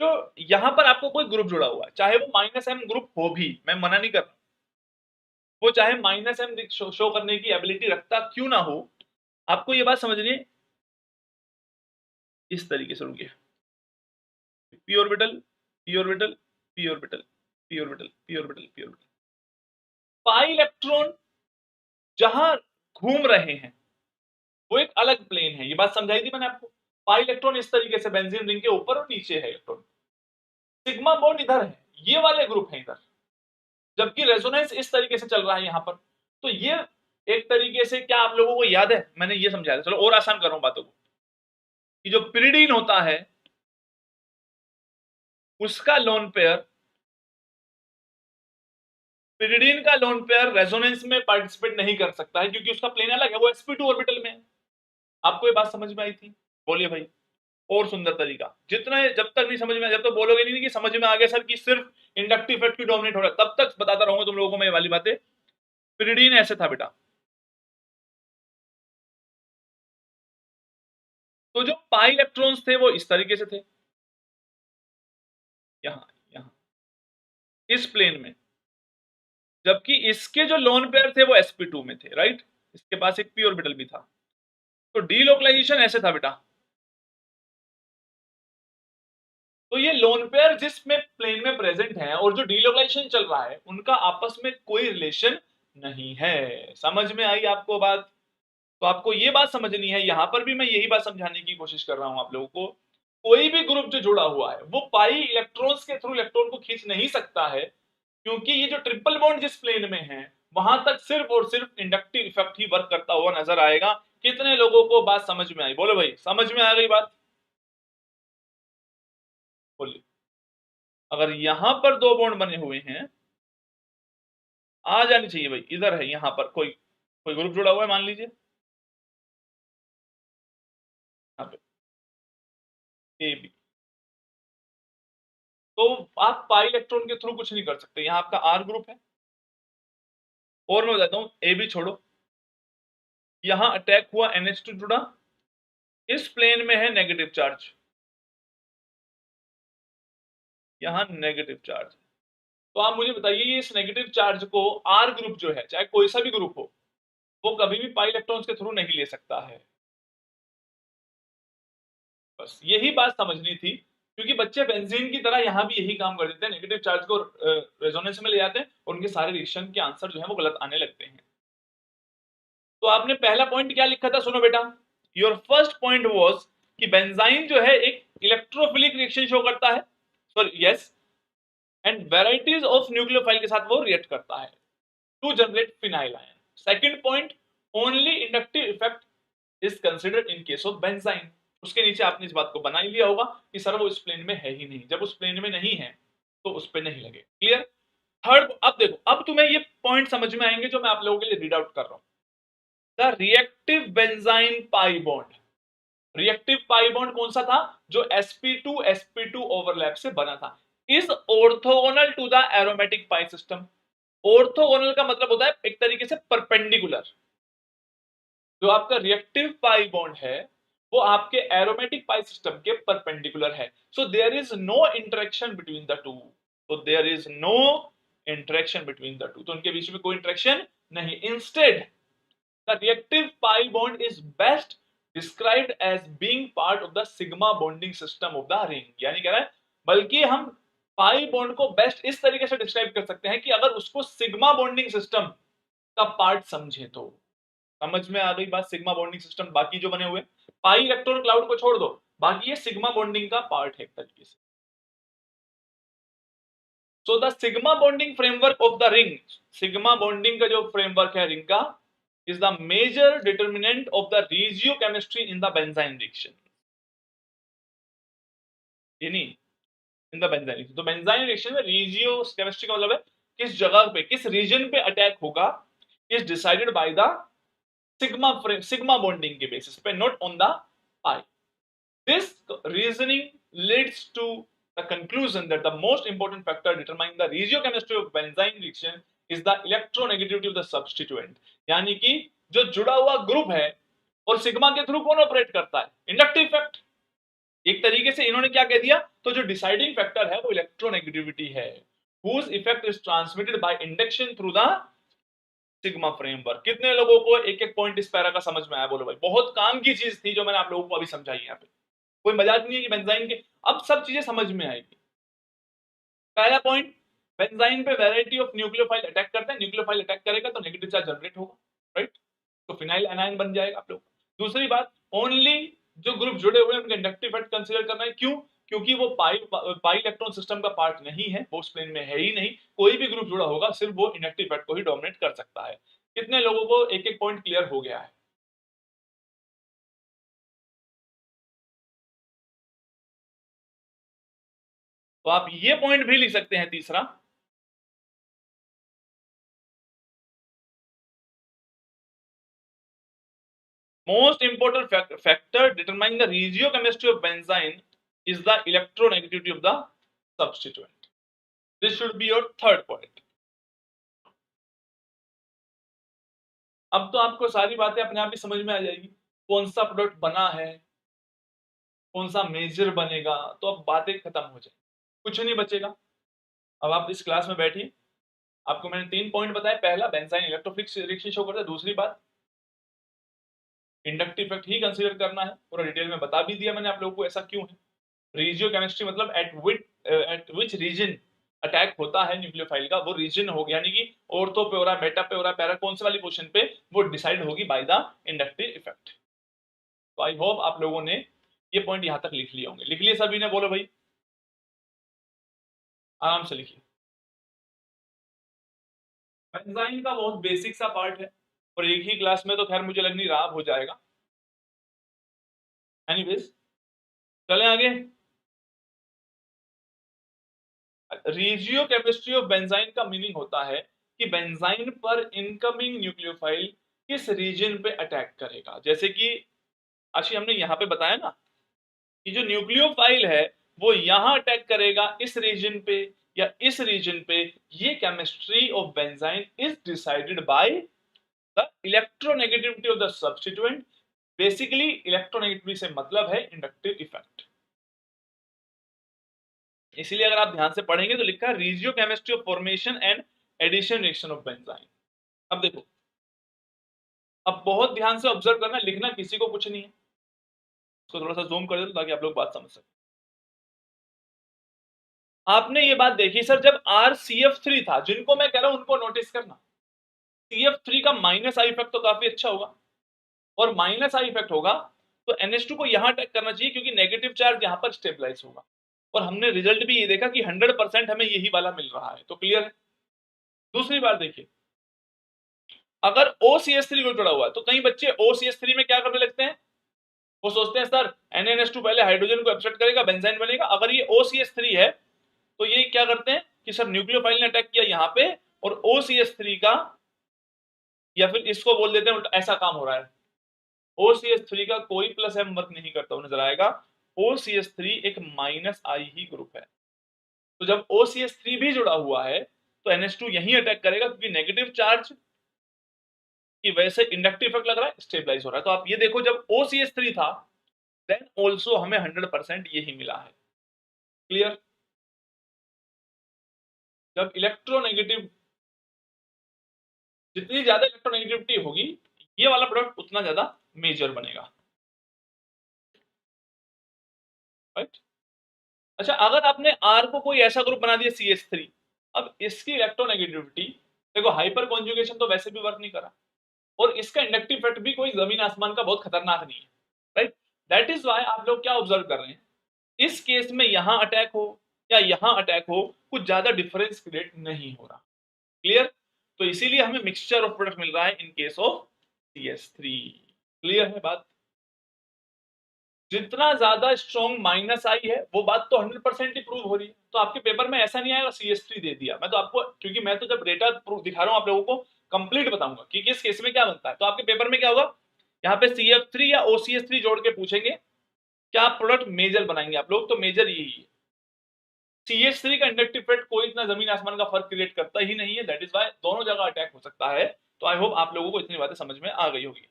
तो यहां पर आपको कोई ग्रुप जुड़ा हुआ है, चाहे वो -m ग्रुप हो भी, मैं मना नहीं कर रहा, वो चाहे -m शो करने की एबिलिटी रखता क्यों ना हो, आपको ये बात समझनी है। इस तरीके से रुकिए, P orbital, P orbital, P orbital, P orbital, P orbital, P orbital, pi electron जहां घूम रहे हैं वो एक अलग प्लेन है, ये बात समझाई थी मैंने आपको। पाई इलेक्ट्रॉन इस तरीके से बेंजीन रिंग के ऊपर और नीचे है इलेक्ट्रॉन, सिग्मा बॉन्ड इधर है, ये वाले ग्रुप है इधर, जबकि रेजोनेंस इस तरीके से चल रहा है यहां पर। तो ये एक तरीके से, क्या आप लोगों को याद है मैंने ये समझाया था, चलो और आसान कर रहा हूं बातों को, कि जो पिरिडीन होता है उसका लोन पेयर, पिरिडीन का लोन पेयर रेजोनेंस में पार्टिसिपेट नहीं कर सकता है क्योंकि उसका प्लेन अलग है, वो sp2 ऑर्बिटल में है। आपको ये बात समझ में आई थी, बोलिए भाई। और सुंदर तरीका, जितना जब तक नहीं समझ में, जब तक बोलोगे नहीं कि समझ में आ गया सर कि सिर्फ इंडक्टिव इफेक्ट की डोमिनेट हो रहा है, तब तक बताता रहूंगा तुम लोगों को मैं ये वाली बातें। पिरिडीन ऐसे था बेटा, तो जो पाई इलेक्ट्रॉन्स थे वो इस तरीके से थे, यहां यहां इस प्लेन में, जबकि इसके जो लोन पेयर थे वो sp2 में थे, राइट, इसके पास एक p ऑर्बिटल भी था। तो डीलोकलाइजेशन ऐसे था बेटा, तो ये लोन पेयर जिसमें प्लेन में प्रेजेंट है और जो डीलोकलाइजेशन चल रहा है उनका आपस में कोई रिलेशन नहीं है। समझ में आई आपको बात। तो आपको ये बात समझनी है, यहां पर भी मैं यही बात समझाने की कोशिश कर रहा हूं आप लोगों को, कोई भी ग्रुप जो जुड़ा हुआ है वो पाई इलेक्ट्रॉन्स के थ्रू इलेक्ट्रॉन को खींच नहीं सकता है, क्योंकि ये जो ट्रिपल बॉन्ड जिस प्लेन में है वहां तक सिर्फ और सिर्फ इंडक्टिव इफेक्ट ही वर्क करता हुआ नजर आएगा। कितने लोगों को बात समझ में आई, बोलो भाई, समझ में आ गई बात, बोलिए। अगर यहां पर दो बॉन्ड बने हुए हैं, आ जानी चाहिए भाई, इधर है, यहां पर कोई कोई ग्रुप जुड़ा हुआ है मान लीजिए, यहाँ पे ए बी, तो आप पाई इलेक्ट्रॉन के थ्रू कुछ नहीं कर सकते, यहाँ आपका आर ग्रुप है। और मैं बताता हूँ, ए बी छोड़ो, यहां अटैक हुआ NH2 जुड़ा, इस प्लेन में है नेगेटिव चार्ज, यहां नेगेटिव चार्ज। तो आप मुझे बताइए इस नेगेटिव चार्ज को आर ग्रुप जो है, चाहे कोई सा भी ग्रुप हो, वो कभी भी पाई इलेक्ट्रॉन्स के थ्रू नहीं ले सकता है। बस यही बात समझनी थी, क्योंकि बच्चे बेंजीन की तरह यहां भी यही काम कर देते हैं, नेगेटिव चार्ज को रेजोनेंस में ले जाते हैं और उनके सारे रिएक्शन के आंसर जो है वो गलत आने लगते हैं। तो आपने पहला पॉइंट क्या लिखा था, सुनो बेटा, योर फर्स्ट पॉइंट वाज कि बेंजाइन जो है एक इलेक्ट्रोफिलिक रिएक्शन शो करता है, sorry yes, and varieties of nucleophile के साथ वो रिएक्ट करता है to generate phenyl ion. Second point, only inductive effect is considered in case of benzyne. उसके नीचे आपने इस बात को बना ही लिया होगा कि सर वो उस प्लेन में है ही नहीं, जब उस प्लेन में नहीं है तो उस पे नहीं लगे। क्लियर? थर्ड, अब देखो, अब तुम्हें ये पॉइंट समझ में आएंगे जो मैं आप लोगों के लिए रीड आउट कर रहा हूं। The reactive benzyne pi bond, reactive pi bond कौन सा था, जो sp2 ओवरलैप से बना था, is orthogonal to the aromatic pi system. Orthogonal का मतलब होता है एक तरीके से परपेंडिकुलर। जो आपका रिएक्टिव पाई बॉन्ड है वो आपके एरोमेटिक पाई सिस्टम के परपेंडिकुलर है। So there is no interaction between the two, तो there is no interaction between the two, तो उनके बीच में कोई इंटरेक्शन नहीं। Instead the reactive pi bond is best described as being part of the sigma bonding system of the ring. यानी कह रहा है, बल्कि हम पाई बॉन्ड को बेस्ट इस तरीके से डिस्क्राइब कर सकते हैं कि अगर उसको सिग्मा बॉन्डिंग सिस्टम का पार्ट समझे तो। समझ में आ गई बात? सिग्मा बॉन्डिंग सिस्टम बाकी जो बने हुए, पाई इलेक्ट्रॉन क्लाउड को छोड़ दो, बाकी ये सिग्मा बॉन्डिंग का पार्ट है एक तरीके से। So the sigma bonding framework of the ring, sigma bonding का जो फ्रेमवर्क है रिंग का, is the major determinant of the regiochemistry in the benzyne reaction. यानी इन द बेंजाइन रिएक्शन, तो बेंजाइन रिएक्शन में रेजियो केमिस्ट्री का मतलब है किस जगह पे, किस रीजन पे अटैक होगा, is decided by the sigma bonding के बेसिस पे, not on the pi. This reasoning leads to the conclusion that the most important factor determining the regiochemistry of benzene reaction is the electronegativity of the substituent। यानी कि जो जुड़ा हुआ group है और sigma के थ्रू कौन ऑपरेट करता है, इंडक्टिव इफेक्ट। एक तरीके से इन्होंने क्या कह दिया, तो जो डिसाइडिंग फैक्टर है वो इलेक्ट्रोनेगेटिविटी है, whose effect is transmitted by induction through the sigma framework. कितने लोगों को एक एक पॉइंट इस पैरा का समझ में आया, बोलो भाई? बहुत काम की चीज थी जो मैंने आप लोगों को अभी समझाई यहाँ पे, कोई मजाक नहीं है कि बेंजाइन के अब सब चीजें समझ में आएगी। पहला पॉइंट, बेंजाइन पे वैरायटी ऑफ न्यूक्लियोफाइल अटैक करते हैं, न्यूक्लियोफाइल अटैक करेगा तो नेगेटिव चार्ज जनरेट होगा, राइट? तो फिनाइल एनायन बन जाएगा आप लोग। दूसरी बात, ओनली जो ग्रुप जुड़े हुए हैं उनके इंडक्टिव इफेक्ट कंसीडर करना है। क्यों? क्योंकि वो पाई इलेक्ट्रॉन सिस्टम का पार्ट नहीं है, वो उस प्लेन में है ही नहीं। कोई भी ग्रुप जुड़ा होगा सिर्फ वो इंडक्टिव इफेक्ट को ही डोमिनेट कर सकता है। कितने लोगों को एक एक पॉइंट क्लियर हो गया है? तो आप ये पॉइंट भी लिख सकते हैं तीसरा, most important factor determining the regiochemistry of benzene is the electronegativity of the substituent. This should be your third point. अब तो आपको सारी बातें अपने आप ही समझ में आ जाएगी, कौन सा प्रोडक्ट बना है, कौन सा मेजर बनेगा, तो अब बातें खत्म हो जाए, कुछ नहीं बचेगा। अब आप इस क्लास में बैठिए, आपको मैंने 3 पॉइंट बताए। पहला, बेंजाइन इलेक्ट्रोफिलिक रिएक्शन शो करता है। दूसरी बात, इंडक्टिव इफेक्ट ही कंसीडर करना है, पूरा डिटेल में बता भी दिया मैंने आप लोगों को ऐसा क्यों है। रेजियोकेमिस्ट्री मतलब एट विच रीजन अटैक होता है न्यूक्लियोफाइल का, वो रीजन हो गया, यानी कि ऑर्थो पे हो रहा है, मेटा पे हो रहा है, पैरा कौन से वाली पोजीशन पे, वो डिसाइड होगी बाय द इंडक्टिव इफेक्ट। तो आई होप आप लोगों ने ये पॉइंट यहां तक लिख लिए होंगे। लिख लिए सभी ने? बोलो भाई, आराम से लिखिए। एंजाइम का बहुत बेसिक सा पार्ट है और एक ही क्लास में तो खैर मुझे लग नहीं रहा हो जाएगा। एनीवेज, चलें आगे। रेजियो केमिस्ट्री ऑफ बेंजाइन का मीनिंग होता है कि बेंजाइन पर इनकमिंग न्यूक्लियोफाइल किस रीजन पे अटैक करेगा। जैसे कि आशी हमने यहाँ पे बताया ना कि जो न्यूक्लियोफाइल है वो यहाँ अटैक करेगा इस रीजन पे या इस रीजन पे। ये chemistry of benzene is decided by the electronegativity of the substituent. Basically electronegativity से मतलब है इंडक्टिव इफेक्ट। इसीलिए अगर आप ध्यान से पढ़ेंगे तो लिखा है regiochemistry of formation and addition reaction of benzyne. अब देखो, अब बहुत ध्यान से ऑब्जर्व करना, लिखना किसी को कुछ नहीं है। इसको थोड़ा सा जूम कर दो ताकि आप लोग बात समझ सकें। आपने ये बात देखी सर, जब RCF3 था, जिनको मैं कह रहा हूं उनको नोटिस करना, CF3 का माइनस आई इफेक्ट तो काफी अच्छा होगा, और माइनस आई इफेक्ट होगा तो NH2 को यहां अटैक करना चाहिए क्योंकि नेगेटिव चार्ज यहां पर स्टेबलाइज होगा। और हमने रिजल्ट भी ये देखा कि 100% हमें यही वाला मिल रहा है। तो क्लियर है। दूसरी बात देखिए, अगर OCH3 को जुड़ा हुआ है तो कई बच्चे OCH3 में क्या करने लगते हैं, वो सोचते हैं सर NaNH2 पहले हाइड्रोजन को एब्स्ट्रैक्ट करेगा, बेंजाइन बनेगा। अगर ये OCH3 है तो ये क्या करते हैं कि सर न्यूक्लियोफाइल ने अटैक किया यहाँ पे और OCH3 का, या फिर इसको बोल देते हैं उल्टा, ऐसा काम हो रहा है। OCH3 का कोई प्लस एम वर्क नहीं करता हुआ नजर आएगा। OCH3 एक माइनस आई ही ग्रुप है। तो जब OCH3 भी जुड़ा हुआ है तो NH2 यहीं अटैक करेगा क्योंकि नेगेटिव चार्ज की वजह से इंडक्टिव इफेक्ट लग रहा है, स्टेबलाइज हो रहा है। तो आप ये देखो, जब OCH3 था देन ऑल्सो हमें 100% यही मिला है। क्लियर। जब इलेक्ट्रोनेगेटिव, जितनी ज्यादा इलेक्ट्रोनेगेटिविटी होगी ये वाला प्रोडक्ट उतना ज्यादा मेजर बनेगा। राइट। अच्छा, अगर आपने R को कोई ऐसा ग्रुप बना दिया CH3, अब इसकी इलेक्ट्रोनेगेटिविटी देखो, हाइपर कॉन्जुगेशन तो वैसे भी वर्क नहीं करा और इसका इंडक्टिव इफेक्ट भी कोई जमीन आसमान का बहुत खतरनाक नहीं है। राइट। दैट इज वाई आप लोग क्या ऑब्जर्व कर रहे हैं, इस केस में यहां अटैक हो या यहां अटैक हो, कुछ ज्यादा डिफरेंस क्रिएट नहीं हो रहा। क्लियर। तो इसीलिए हमें मिक्सचर ऑफ प्रोडक्ट मिल रहा है इन केस ऑफ CH3। क्लियर है बात। जितना ज्यादा स्ट्रॉन्ग माइनस आई है वो बात तो 100% ही प्रूव हो रही है। तो आपके पेपर में ऐसा नहीं आएगा CH3 दे दिया। मैं तो आपको, क्योंकि मैं तो जब डेटा प्रूफ दिखा रहा हूं आप लोगों को कंप्लीट बताऊंगा कि किस केस में क्या बनता है। तो आपके पेपर में क्या होगा, यहाँ पे CF3 या OCH3 जोड़ के पूछेंगे क्या प्रोडक्ट मेजर बनाएंगे आप लोग, तो मेजर यही है। CH3 का इंडक्टिव इफेक्ट कोई इतना जमीन आसमान का फर्क क्रिएट करता ही नहीं है। दैट इज वाई दोनों जगह अटैक हो सकता है। तो आई होप आप लोगों को इतनी बातें समझ में आ गई होगी।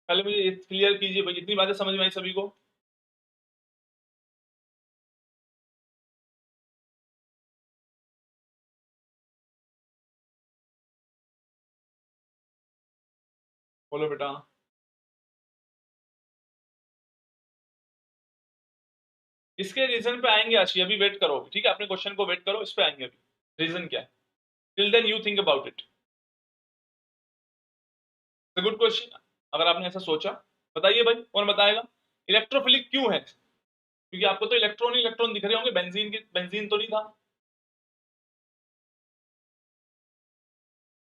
पहले मुझे क्लियर कीजिए भाई, इतनी बातें समझ में आई सभी को। बोलो बेटा। इसके रीजन पे आएंगे आशी, अभी वेट करो। ठीक है, अपने क्वेश्चन को वेट करो, इस पे आएंगे अभी रीजन क्या है। Till then you think about it. Good question. अगर आपने ऐसा सोचा बताइए भाई, कौन बताएगा इलेक्ट्रोफिलिक क्यों है। क्योंकि आपको तो इलेक्ट्रॉन ही इलेक्ट्रॉन दिख रहे होंगे, बेंजीन की बेंजीन तो नहीं था।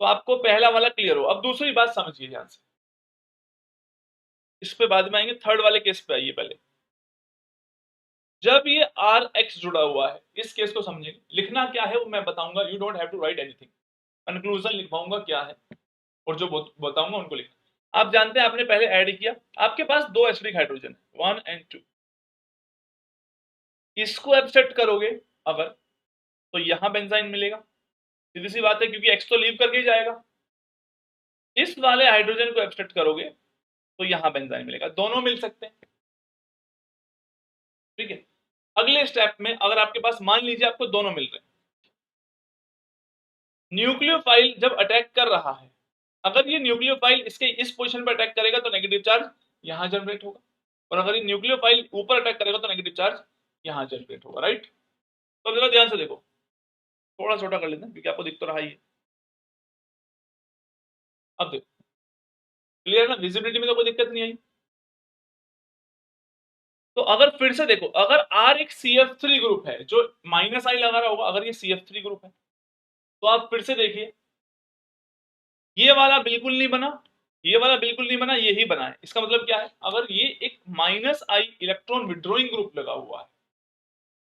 तो आपको पहला वाला क्लियर हो। अब दूसरी बात समझिए ध्यान से, इस पे बाद में आएंगे, थर्ड वाले केस पे आइए पहले। जब ये RX जुड़ा हुआ है, इस केस को समझेंगे। लिखना क्या है वो मैं बताऊंगा, you don't have to write anything. Conclusion लिखवाऊंगा क्या है और जो बताऊंगा उनको लिखना। आप जानते हैं, आपने पहले ऐड किया, आपके पास दो एसिडिक हाइड्रोजन 1 और 2, इसको एब्स्ट्रैक्ट करोगे अगर, तो यहां बेंजाइन मिलेगा। सीधी सी बात है, क्योंकि X तो लीव करके ही जाएगा। इस वाले हाइड्रोजन को एब्स्ट्रैक्ट करोगे तो यहां बेंजाइन मिलेगा। दोनों मिल सकते हैं। ठीक है। अगले स्टेप में अगर आपके पास मान लीजिए आपको दोनों मिल रहे हैं, न्यूक्लियोफाइल जब अटैक कर रहा है, अगर ये न्यूक्लियोफाइल इसके इस पोजीशन पर अटैक करेगा तो नेगेटिव चार्ज यहां जनरेट होगा, और अगर ये न्यूक्लियोफाइल ऊपर अटैक करेगा तो नेगेटिव चार्ज यहां जनरेट होगा। राइट। तो जरा ध्यान से देखो, थोड़ा छोटा कर लेते हैं क्योंकि आपको दिख तो रहा ही है। अब देखो, क्लियर ना, विजिबिलिटी में तो कोई दिक्कत नहीं आई। तो अगर फिर से देखो, अगर R एक CF3 ग्रुप है, जो माइनस आई लगा रहा होगा, अगर ये CF3 ग्रुप है तो आप फिर से देखिए, ये वाला बिल्कुल नहीं बना, ये वाला बिल्कुल नहीं बना, यही बना है। इसका मतलब क्या है, अगर ये एक माइनस आई इलेक्ट्रॉन विड्रॉइंग ग्रुप लगा हुआ है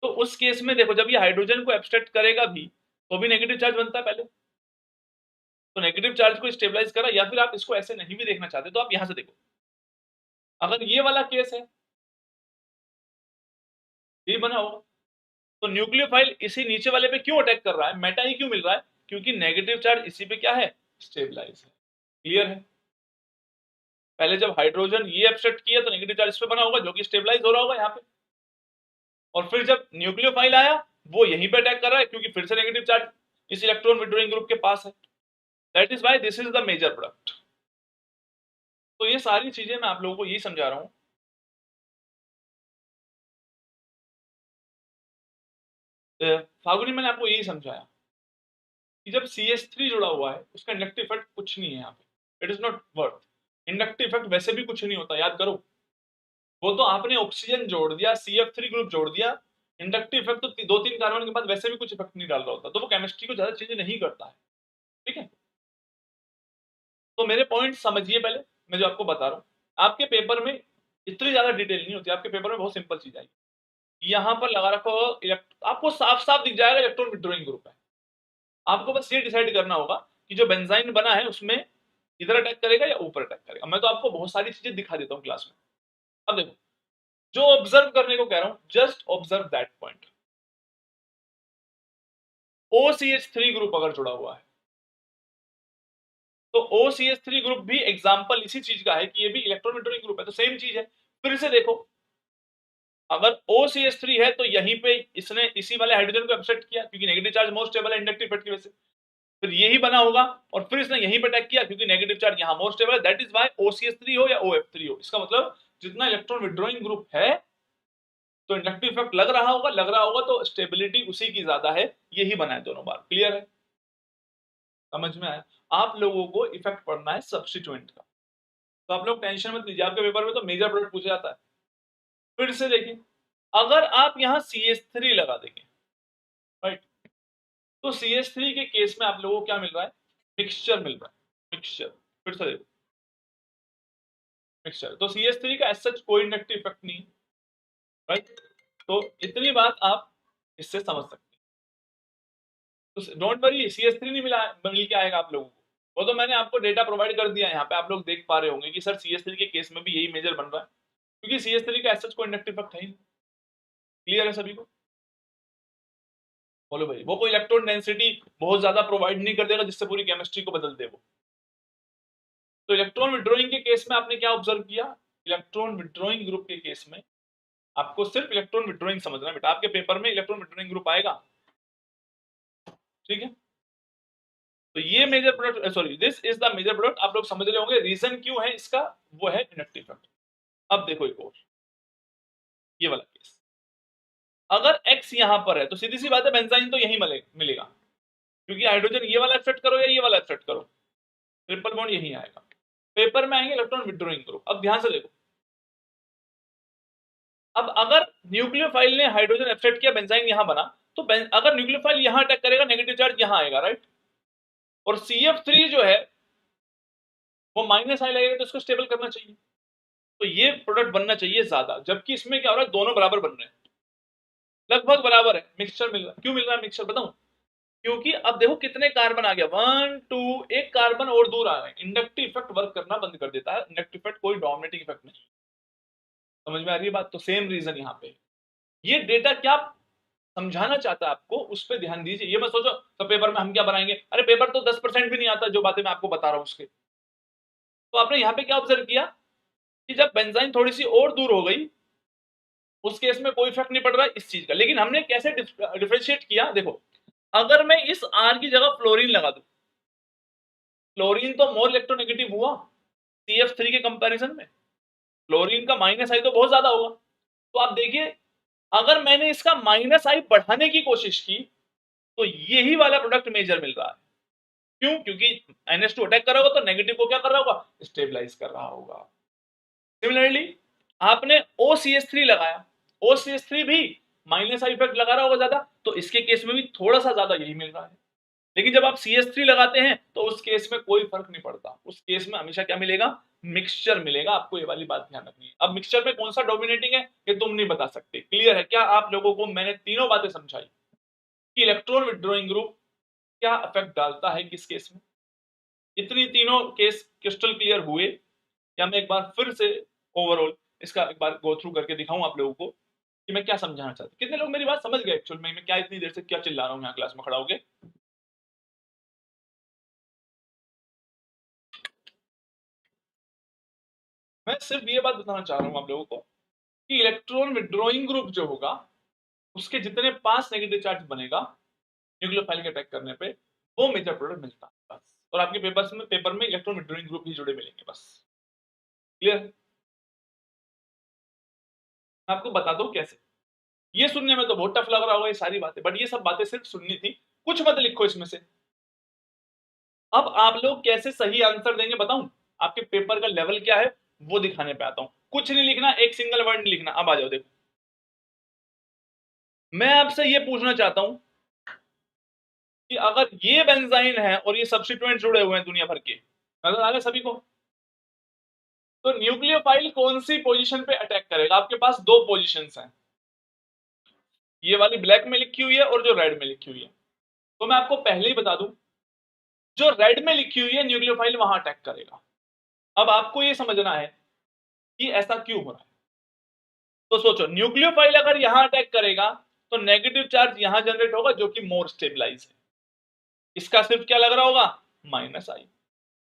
तो उस केस में देखो, जब ये हाइड्रोजन को एब्स्ट्रैक्ट करेगा भी तो भी नेगेटिव चार्ज बनता है पहले, तो नेगेटिव चार्ज को स्टेबलाइज करा। या फिर आप इसको ऐसे नहीं भी देखना चाहते तो आप यहां से देखो, अगर ये वाला केस है ये बना होगा, तो न्यूक्लियोफाइल इसी नीचे वाले पे क्यों अटैक कर रहा है, मेटा ही क्यों मिल रहा है, क्योंकि नेगेटिव चार्ज इसी पे क्या है, स्टेबलाइज है। क्लियर है, पहले जब हाइड्रोजन ये एब्स्ट्रैक्ट किया तो नेगेटिव चार्ज इस पे बना होगा जो कि स्टेबलाइज हो रहा होगा यहाँ पे, और फिर जब न्यूक्लियोफाइल आया वो यहीं पे अटैक कर रहा है क्योंकि फिर से नेगेटिव चार्ज इस इलेक्ट्रॉन विड्रॉइंग ग्रुप के पास है। That is why this is the major product. तो ये सारी चीजें मैं आप लोगों को यही समझा रहा हूं। फागुनी मैंने आपको यही समझाया कि जब CH3 जुड़ा हुआ है उसका इंडक्टिव इफेक्ट कुछ नहीं है यहाँ पे, it is not worth. Inductive effect वैसे भी कुछ नहीं होता, याद करो। वो तो आपने ऑक्सीजन जोड़ दिया, CF3 ग्रुप जोड़ दिया, इंडक्टिव इफेक्ट तो 2-3 कार्बन के बाद वैसे भी कुछ इफेक्ट नहीं डाल रहा होता, तो वो केमिस्ट्री को ज्यादा चेंज नहीं करता है। ठीक है, तो मेरे पॉइंट समझिए पहले, मैं जो आपको बता रहा हूँ। आपके पेपर में इतनी ज्यादा डिटेल नहीं होती, आपके पेपर में बहुत सिंपल चीज आएगी। यहाँ पर लगा रखा होगा, आपको साफ साफ दिख जाएगा इलेक्ट्रॉन विड्रॉइंग ग्रुप है। आपको बस ये डिसाइड करना होगा कि जो बेंजाइन बना है उसमें इधर अटैक करेगा या ऊपर अटैक करेगा। मैं तो आपको बहुत सारी चीजें दिखा देता हूँ क्लास में। अब देखो, जो ऑब्जर्व करने को कह रहा हूं, just observe that point. OCH3 group अगर जुड़ा हुआ है तो OCH3 ग्रुप भी एग्जांपल इसी चीज का है कि ये भी इलेक्ट्रॉन विड्रॉइंग ग्रुप है, तो सेम चीज है। फिर से देखो, अगर OCH3 है तो यहीं पे इसने इसी वाले हाइड्रोजन को एब्स्ट्रैक्ट किया क्योंकि नेगेटिव चार्ज मोर स्टेबल है इंडक्टिव इफेक्ट की वजह से, फिर यही बना होगा, और फिर इसने यहीं पे अटैक किया क्योंकि नेगेटिव चार्ज यहां मोर स्टेबल है। दैट इज व्हाई OCH3 हो या OF3 हो, इसका मतलब जितना इलेक्ट्रॉन विड्रॉइंग ग्रुप है तो इंडक्टिव इफेक्ट लग रहा होगा तो स्टेबिलिटी उसी की ज्यादा है, यही बना है दोनों बार। क्लियर है, समझ में आया। आप लोगों को इफेक्ट पढ़ना है सब्स्टिट्यूएंट का, तो आप लोग टेंशन मत लीजिए, आपके पेपर में तो मेजर प्रोडक्ट पूछा जाता है। फिर से देखिए, अगर आप यहां CH3 लगा देंगे, राइट, तो CH3 के केस में आप लोगों को क्या मिल रहा है, मिक्सचर मिल रहा है, मिक्सचर। फिर से देखो, मिक्सचर, तो CH3 का एज सच कोई इंडक्टिव इफेक्ट नहीं, राइट। तो इतनी बात आप इससे समझ सकते हैं। तो डोंट वरी, CH3 नहीं मिल के आएगा आप लोगों को, वो तो मैंने आपको डेटा प्रोवाइड कर दिया है। यहाँ पे आप लोग देख पा रहे होंगे कि सर CH3 के केस में भी यही मेजर बन रहा है क्योंकि CH3 का एज सच कोई इंडक्टिव इफेक्ट है ही। क्लियर है सभी को, बोलो भाई। वो कोई इलेक्ट्रॉन डेंसिटी बहुत ज्यादा प्रोवाइड नहीं कर देगा जिससे पूरी केमिस्ट्री को बदल दे वो। तो इलेक्ट्रॉन विड्रॉइंग के केस में आपने क्या ऑब्जर्व किया, इलेक्ट्रॉन विड्रॉइंग ग्रुप के केस में आपको सिर्फ इलेक्ट्रॉन विड्रॉइंग समझना है बेटा, आपके पेपर में इलेक्ट्रॉन विड्रॉइंग ग्रुप आएगा। ठीक है, तो ये major product, sorry this is the major product, आप लोग समझ रहे होंगे रीजन क्यों है इसका, वो है इंडक्टिव इफेक्ट। अब देखो एक और, ये वाला केस, अगर X यहां पर है तो सीधी सी बात है बेंजाइन तो यही मिलेगा क्योंकि हाइड्रोजन ये वाला एक्सेप्ट करो या ये वाला एक्सेप्ट करो, ट्रिपल बॉन्ड यही आएगा। पेपर में आएंगे इलेक्ट्रॉन विड्रॉइंग ग्रुप। अब ध्यान से देखो, अब अगर न्यूक्लियोफाइल ने हाइड्रोजन एक्सेप्ट किया, बेंजाइन यहां बना, तो अगर न्यूक्लियोफाइल यहां अटैक करेगा नेगेटिव चार्ज यहां आएगा, राइट। और CF3 जो है वो माइनस आई लगेगा तो इसको स्टेबल करना चाहिए, तो ये प्रोडक्ट बनना चाहिए ज्यादा, जबकि इसमें क्या हो रहा है, दोनों बराबर बन रहे हैं, लगभग बराबर है। मिक्सचर मिल रहा है, क्यों मिल रहा है मिक्सचर बताऊं, क्योंकि अब देखो कितने कार्बन आ गया, 1 2, एक कार्बन और दूर आ गए, इंडक्टिव इफेक्ट वर्क करना बंद कर देता है। इंडक्टिव इफेक्ट कोई डोमिनेटिंग इफेक्ट नहीं, समझ में आ रही है बात। तो सेम रीजन यहाँ पे, ये डेटा क्या समझाना चाहता है आपको उस पर ध्यान दीजिए। ये मत सोचो तो पेपर में हम क्या बनाएंगे, अरे पेपर तो 10% भी नहीं आता जो बातें मैं आपको बता रहा हूं उसके। तो आपने यहाँ पे क्या ऑब्जर्व किया कि जब बेंजाइन थोड़ी सी और दूर हो गई उस केस में कोई इफेक्ट नहीं पड़ रहा है इस चीज का, लेकिन हमने कैसे डिफरेंशिएट किया, देखो अगर मैं इस R की जगह फ्लोरीन लगा दूं, फ्लोरीन तो मोर इलेक्ट्रोनेगेटिव हुआ CF3 के कंपैरिजन में, फ्लोरीन का माइनस आई तो बहुत ज्यादा होगा। तो आप देखिए, अगर मैंने इसका माइनस आई बढ़ाने की कोशिश की तो यही वाला प्रोडक्ट मेजर मिल रहा है। क्यों, क्योंकि NH2 अटैक कर रहा होगा तो नेगेटिव को क्या कर रहा होगा, स्टेबलाइज कर रहा होगा। सिमिलरली आपने OCH3 लगाया, OCH3 भी माइनस आई इफेक्ट लगा रहा होगा ज्यादा, तो इसके केस में भी थोड़ा सा ज्यादा यही मिल रहा है। लेकिन जब आप CH3 लगाते हैं तो उस केस में कोई फर्क नहीं पड़ता, उस केस में हमेशा क्या मिलेगा, मिक्सचर मिलेगा। आपको ये वाली बात ध्यान रखनी है। अब मिक्सचर में कौन सा डोमिनेटिंग है ये तुम नहीं बता सकते। क्लियर है? क्या आप लोगों को मैंने तीनों बातें समझाई कि इलेक्ट्रॉन विड्रॉइंग ग्रुप क्या इफेक्ट डालता है किस केस में। इतनी तीनों केस क्रिस्टल क्लियर हुए, या मैं एक बार फिर से ओवरऑल इसका एक बार गो थ्रू करके दिखाऊं आप लोगों को कि मैं क्या समझाना चाहता हूं। कितने लोग मेरी बात समझ गए एक्चुअल में, मैं क्या इतनी देर से क्या चिल्ला रहा हूं यहाँ क्लास में खड़ा होके। मैं सिर्फ ये बात बताना चाह रहा हूं आप लोगों को कि इलेक्ट्रॉन विड्रॉइंग ग्रुप जो होगा उसके जितने पास नेगेटिव चार्ज बनेगा न्यूक्लियोफाइल के अटैक करने पे, वो मेजर प्रोडक्ट मिलता है बस। और आपके पेपर में इलेक्ट्रॉन विड्रॉइंग ग्रुप ही जुड़े मिलेंगे बस। क्लियर? मैं आपको बता दूं कैसे। ये सुनने में तो बहुत टफ लग रहा होगा ये सारी बातें, बट ये सब बातें सिर्फ सुननी थी, कुछ मत लिखो इसमें से। अब आप लोग कैसे सही आंसर देंगे बताऊं, आपके पेपर का लेवल क्या है वो दिखाने पे आता हूं। कुछ नहीं लिखना, एक सिंगल वर्ड नहीं लिखना। अब आ जाओ देखो, मैं आपसे ये पूछना चाहता हूं कि अगर ये बेंजाइन है और ये सब्स्टिट्यूएंट जुड़े हुए हैं दुनिया भर के, नजर आ रहे सभी को, तो न्यूक्लियोफाइल कौन सी पोजीशन पे अटैक करेगा। आपके पास दो पोजीशंस हैं, ये वाली ब्लैक में लिखी हुई है और जो रेड में लिखी हुई है। तो मैं आपको पहले ही बता दूं, जो रेड में लिखी हुई है न्यूक्लियोफाइल वहां अटैक करेगा। अब आपको ये समझना है कि ऐसा क्यों हो रहा है। तो सोचो, न्यूक्लियोफाइल अगर यहां अटैक करेगा तो नेगेटिव चार्ज यहां जनरेट होगा जो कि मोर स्टेबलाइज है। इसका सिर्फ क्या लग रहा होगा, -I।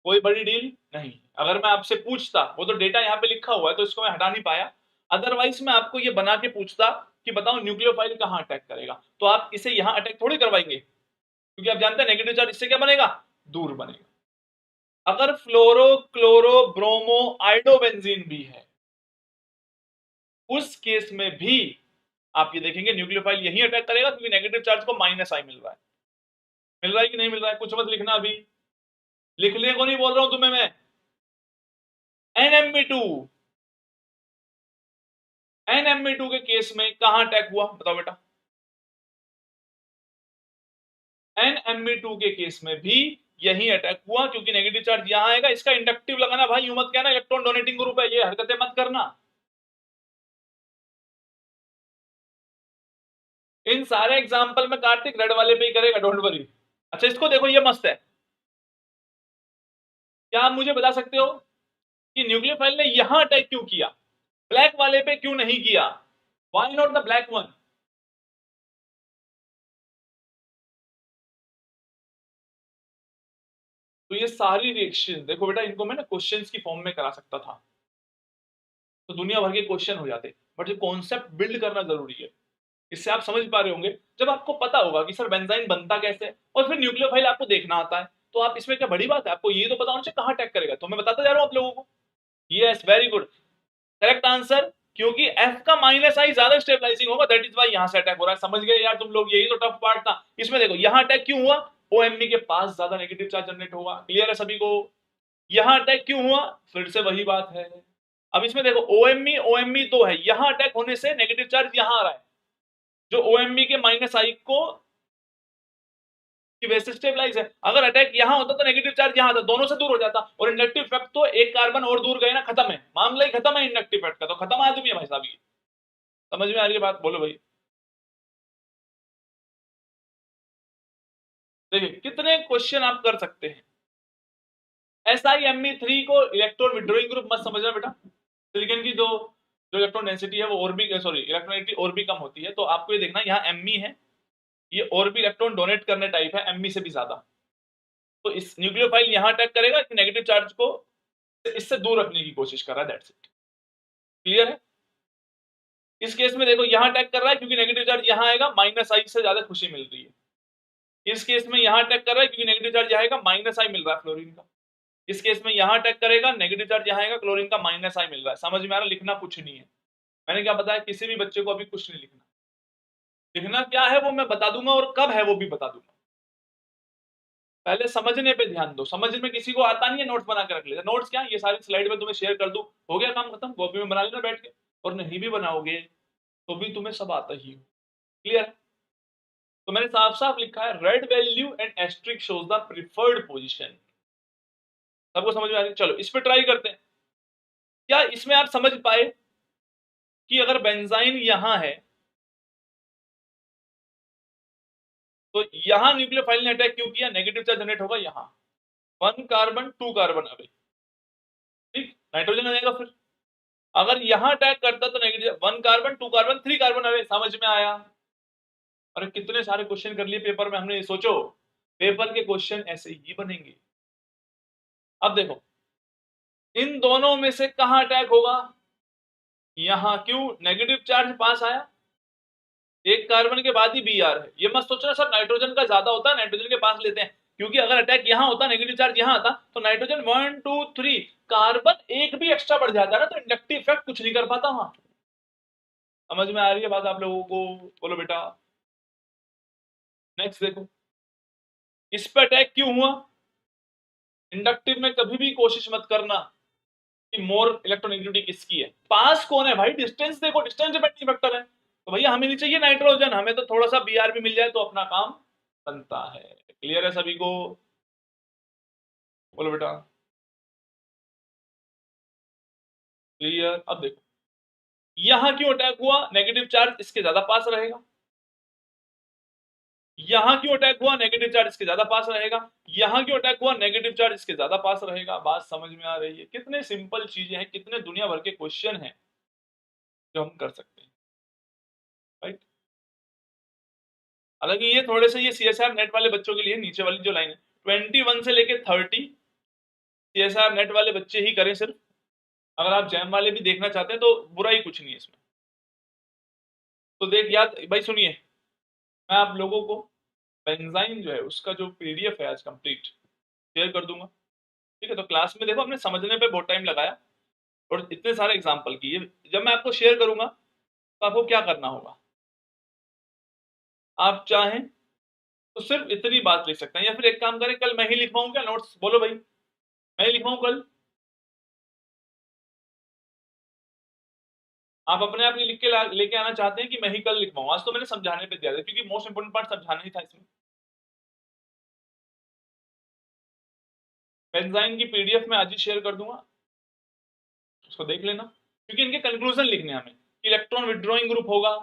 कोई बड़ी डील नहीं। अगर मैं आपसे पूछता, वो तो डेटा यहाँ पे लिखा हुआ है तो इसको मैं हटा नहीं पाया, अदरवाइज मैं आपको ये बना के पूछता कि बताओ न्यूक्लियोफाइल कहां अटैक करेगा, तो आप इसे यहां अटैक थोड़ी करवाएंगे, क्योंकि आप जानते हैं नेगेटिव चार्ज इससे क्या बनेगा, दूर बनेगा। अगर फ्लोरो क्लोरो ब्रोमो आइडोबेंजीन भी है, उस केस में भी आप ये देखेंगे न्यूक्लियोफाइल यही अटैक करेगा, क्योंकि नेगेटिव चार्ज को -I मिल रहा है। मिल रहा है कि नहीं मिल रहा है, कुछ मत लिखना अभी, लिखने को नहीं बोल रहा हूं तुम्हें मैं। NMe2, NMe2 के केस में कहां अटैक हुआ बताओ बेटा। NMe2 के केस में भी यही अटैक हुआ, क्योंकि नेगेटिव चार्ज यहां आएगा। इसका इंडक्टिव लगाना भाई, यूं मत कहना इलेक्ट्रॉन डोनेटिंग ग्रुप है, ये हरकतें मत करना। इन सारे एग्जांपल में कार्तिक रेड वाले पे ही करेगा, डोंट वरी। अच्छा इसको देखो, ये मस्त है। क्या आप मुझे बता सकते हो कि न्यूक्लियोफाइल ने यहां अटैक क्यों किया, ब्लैक वाले पे क्यों नहीं किया? Why not the black one? तो ये सारी रिएक्शन देखो बेटा, इनको मैं ना क्वेश्चंस की फॉर्म में करा सकता था तो दुनिया भर के क्वेश्चन हो जाते, बट ये कॉन्सेप्ट बिल्ड करना जरूरी है। इससे आप समझ पा रहे होंगे, जब आपको पता होगा कि सर बेंजाइन बनता कैसे है और फिर न्यूक्लियोफाइल आपको देखना आता है, तो आप इसमें क्या बड़ी बात है, आपको ये तो पता होना चाहिए कहां अटैक करेगा। तो मैं बताता जा रहा हूं आप लोगों को। Yes, very good, correct answer. क्योंकि F का -I ज्यादा स्टेबलाइजिंग होगा, दैट इज वाई यहां से अटैक हो रहा है। समझ गए यार तुम लोग, यही तो टफ पार्ट था। इसमें देखो यहां अटैक क्यों हुआ, OMe के पास ज्यादा नेगेटिव चार्ज जनरेट होगा। क्लियर है सभी को? यहां अटैक क्यों हुआ, फिर से वही बात है। अब इसमें देखो OMe तो है, यहां अटैक होने से नेगेटिव चार्ज यहां आ रहा है, जो OMe के -I को की वजह से स्टेबलाइज है। अगर अटैक यहां होता तो नेगेटिव चार्ज यहां आता, दोनों से दूर हो जाता, और इंडक्टिव इफेक्ट तो एक कार्बन और दूर गए ना, खत्म है मामला ही, खत्म है इंडक्टिव इफेक्ट का, तो खत्म आदमी है भाई साहब ये। समझ में आ रही है बात? बोलो भाई। देखिए कितने क्वेश्चन आप कर सकते हैं। SiMe3 को इलेक्ट्रॉन विड्रॉइंग ग्रुप मत समझना बेटा। सिलिकॉन की जो जो इलेक्ट्रॉन डेंसिटी है वो और भी, सॉरी इलेक्ट्रॉनिटी और भी कम होती है, तो आपको ये देखना यहाँ Me है, ये और भी इलेक्ट्रॉन डोनेट करने टाइप है, Me से भी ज्यादा। तो इस न्यूक्लियोफाइल यहाँ अटैक करेगा कि नेगेटिव चार्ज को इससे दूर रखने की कोशिश कर रहा है, दैट्स इट। क्लियर है? इस केस में देखो यहां अटैक कर रहा है क्योंकि नेगेटिव चार्ज यहां आएगा, -I से ज्यादा खुशी मिल रही है। इस केस में यहां अटैक कर रहा है क्योंकि नेगेटिव चार्ज यहाँ आएगा, -I मिल रहा है फ्लोरीन का। इस केस में यहां अटैक करेगा, नेगेटिव चार्ज यहां आएगा, क्लोरीन का -I मिल रहा है। समझ में आ रहा? लिखना कुछ नहीं है, मैंने क्या बताया, किसी भी बच्चे को अभी कुछ नहीं लिखना। लिखना क्या है वो मैं बता दूंगा, और कब है वो भी बता दूंगा। पहले समझने पे ध्यान दो। समझ में किसी को आता नहीं है, नोट्स बना के रख लेते। नोट्स क्या, ये सारी स्लाइड में तुम्हें शेयर कर दूं, हो गया काम खत्म, कॉपी में बना लेना बैठ के। और नहीं भी बनाओगे तो भी तुम्हें सब आता ही हो। क्लियर? तो मैंने साफ साफ लिखा है red value and asterisk shows the preferred position. सबको समझ में आ रही है? चलो इस पे ट्राई करते हैं। क्या इसमें आप समझ पाए कि अगर बेंजाइन यहां है तो यहां न्यूक्लियोफाइल ने अटैक क्यों किया? नेगेटिव चार्ज जनरेट होगा यहां, 1 कार्बन 2 कार्बन अवे, ठीक, नाइट्रोजन आ जाएगा। फिर अगर यहां अटैक करता तो negative 1 carbon 2 carbon 3 carbon away. समझ में आया? अरे कितने सारे क्वेश्चन कर लिए पेपर में हमने, सोचो पेपर के क्वेश्चन ऐसे ही बनेंगे। अब देखो इन दोनों में से कहां अटैक होगा? यहां। क्यों? नेगेटिव चार्ज पास आया, एक कार्बन के बाद ही बी आर है। ये मत सोचना सर नाइट्रोजन का ज्यादा होता है, नाइट्रोजन के पास लेते हैं, क्योंकि अगर अटैक यहां होता, नेगेटिव चार्ज यहां आता, तो नाइट्रोजन 1 2 3 कार्बन एक भी एक्स्ट्रा बढ़ जाता ना, तो इंडक्टिव इफेक्ट कुछ नहीं कर पाता वहां। समझ में आ रही है बात आप लोगों को? बोलो बेटा। नेक्स्ट देखो, इस पे अटैक क्यों हुआ? इंडक्टिव में कभी भी कोशिश मत करना कि मोर इलेक्ट्रोनेगेटिविटी किसकी है, पास कौन है भाई। डिस्टेंस देखो, डिस्टेंस डिपेंडिंग फैक्टर है। तो भैया हमें नहीं चाहिए नाइट्रोजन, हमें तो थोड़ा सा बी आर भी मिल जाए तो अपना काम बनता है। क्लियर है सभी को? बोलो बेटा। क्लियर? अब देखो यहां क्यों अटैक हुआ? नेगेटिव चार्ज इसके ज्यादा पास रहेगा। यहां क्यों अटैक हुआ? नेगेटिव चार्ज इसके ज्यादा पास रहेगा। यहां क्यों अटैक हुआ? नेगेटिव चार्ज इसके ज्यादा पास रहेगा। बात समझ में आ रही है? कितने सिंपल चीजें हैं, कितने दुनिया भर के क्वेश्चन हैं जो हम कर सकते हैं, राइट। हालांकि ये थोड़े से ये सीएसआर नेट वाले बच्चों के लिए, नीचे वाली जो लाइन है 21 से लेके 30 सीएसआर नेट वाले बच्चे ही करें सिर्फ। अगर आप जैम वाले भी देखना चाहते हैं तो बुरा ही कुछ नहीं है इसमें। तो देख याद भाई सुनिए, मैं आप लोगों को बेंजाइन जो है उसका जो पीडीएफ है आज कंप्लीट शेयर कर दूंगा, ठीक है। तो क्लास में देखो हमने समझने पे बहुत टाइम लगाया और इतने सारे एग्जाम्पल किए। जब मैं आपको शेयर करूंगा तो आपको क्या करना होगा, आप चाहें तो सिर्फ इतनी बात लिख सकते हैं, या फिर एक काम करें कल मैं ही लिखवाऊं क्या नोट्स? बोलो भाई, मैं ही लिखवाऊं कल? आप अपने आप ही लिख के लेके आना चाहते हैं कि मैं ही कल लिखवाऊं? आज तो मैंने समझाने पे दिया था क्योंकि मोस्ट इंपोर्टेंट पार्ट समझाना ही था इसमें। बेंजाइन की पीडीएफ में आज ही शेयर कर दूंगा, उसको देख लेना, क्योंकि इनके कंक्लूजन लिखने हैं हमें। इलेक्ट्रॉन विड्रॉइंग ग्रुप होगा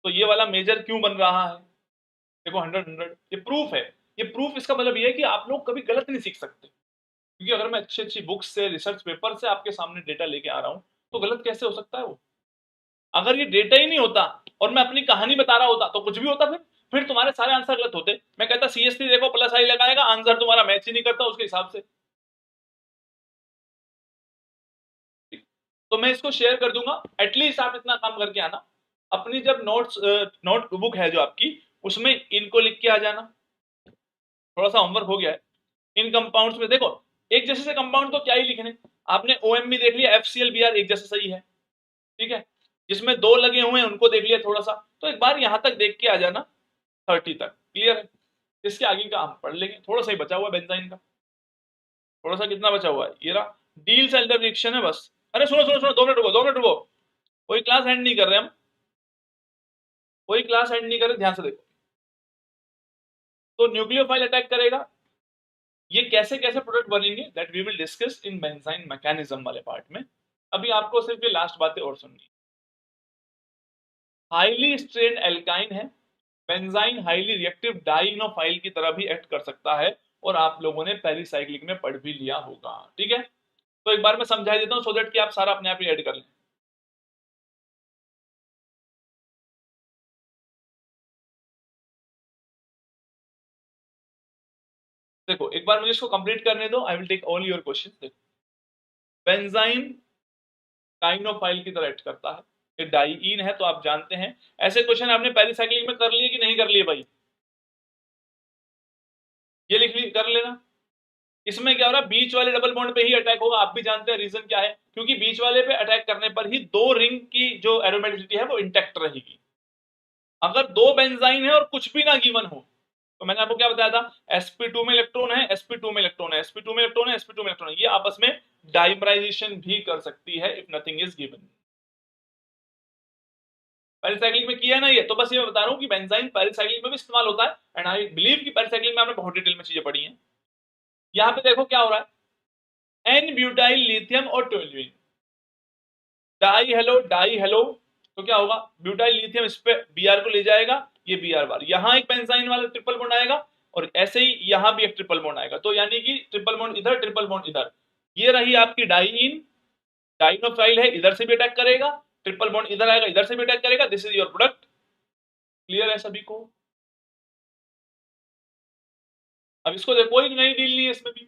तो ये वाला मेजर क्यों बन रहा है? देखो 100 ये प्रूफ है। ये प्रूफ इसका मतलब ये है कि आप लोग कभी गलत नहीं सीख सकते, क्योंकि अगर मैं अच्छी अच्छी बुक्स से, रिसर्च पेपर से आपके सामने डेटा लेके आ रहा हूं तो गलत कैसे हो सकता है वो? अगर ये डेटा ही नहीं होता और मैं अपनी कहानी बता रहा होता तो कुछ भी होता। फिर तुम्हारे सारे आंसर गलत होते। मैं कहता सीएसटी देखो प्लस आई लगाएगा, आंसर तुम्हारा मैच ही नहीं करता उसके हिसाब से। तो मैं इसको शेयर कर दूंगा, एटलीस्ट आप इतना काम करके आना, अपनी जब नोटबुक है जो आपकी, उसमें इनको लिख के आ जाना। थोड़ा सा होमवर्क हो गया है। इन कंपाउंड्स में देखो एक जैसे से कंपाउंड तो क्या ही लिखने, आपने ओएम भी देख लिया, एफसीएल बीआर एक जैसा सही है, ठीक है। जिसमें दो लगे हुए हैं उनको देख लिया थोड़ा सा, तो एक बार यहां तक देख के आ जाना 30 तक। क्लियर है? इसके आगे का हम पढ़ लेंगे। थोड़ा सा ही बचा हुआ है बेंजाइन का, थोड़ा सा। कितना बचा हुआ है? ये रहा, डील सेल्टर रिएक्शन है बस। अरे सुनो सुनो सुनो, 2 मिनट रुको, 2 मिनट रुको। कोई क्लास एंड नहीं कर रहे हम, कोई क्लास एंड नहीं कर रहे, ध्यान से देखो। तो न्यूक्लियोफाइल अटैक करेगा, ये कैसे कैसे प्रोडक्ट बनेंगे that we will discuss in benzyne mechanism वाले पार्ट में। अभी आपको सिर्फ ये लास्ट बातें और सुननी। हाईली स्ट्रेन्ड एल्काइन है, बेंजाइन हाईली रिएक्टिव डाइनोफाइल की तरह भी एक्ट कर सकता है, और आप लोगों ने पेरिसाइक्लिक में पढ़ भी लिया होगा, ठीक है। तो एक बार मैं समझा देता हूं सो दैट कि आप सारा अपने आप ही ऐड कर लें। देखो एक बार मुझे इसको कंप्लीट करने दो, I will take all your questions. देखो बेंजाइन डाइनोफाइल की तरह एक्ट करता है, ये डाइईन है तो आप जानते हैं। ऐसे क्वेश्चन आपने पेरिसाइक्लिक में कर लिए कि नहीं कर लिए भाई? ये लिख ली, कर लेना। इसमें क्या हो रहा है, बीच वाले डबल बॉन्ड पे ही अटैक होगा, आप भी जानते हैं रीजन क्या है, क्योंकि बीच वाले पे अटैक करने पर ही दो रिंग की जो एरोमेटिसिटी है वो इंटैक्ट रहेगी। अगर दो बेंजाइन है और कुछ भी ना गिवन हो, तो मैंने आपको क्या बताया था, sp2 में इलेक्ट्रॉन है, sp2 में इलेक्ट्रॉन है, sp2 में इलेक्ट्रॉन है, sp2 में इलेक्ट्रॉन है, ये आपस में डाइमराइजेशन भी कर सकती है if nothing is given. Pericyclic में किया ना ये, तो बस ये मैं बता रहा हूँ कि बेंजाइन पेरिसाइक्लिक में भी इस्तेमाल होता है, एंड आई बिलीव कि पेरिसाइक्लिक में आपने बहुत डिटेल में चीजें पढ़ी हैं। यहाँ पे देखो क्या हो रहा है, एन ब्यूटाइल लिथियम और toluene, die hello die hello, तो क्या होगा, ब्यूटाइल लिथियम इस पे Br को ले जाएगा, ये Br बार, यहाँ एक बेंजाइन वाला ट्रिपल बॉन्ड आएगा, और ऐसे ही यहाँ भी एक ट्रिपल बॉन्ड आएगा, तो यानी कि ट्रिपल बॉन्ड इधर ट्रिपल बॉन्ड इधर, ये रही आपकी डाइइन, डाइनोफाइल है, इधर से भी अटैक करेगा, ट्रिपल बॉन्ड इधर आएगा, इधर से भी अटैक करेगा, this is your product. Clear है सभी को? अब इसको देखो, कोई नई डील नहीं है इसमें भी,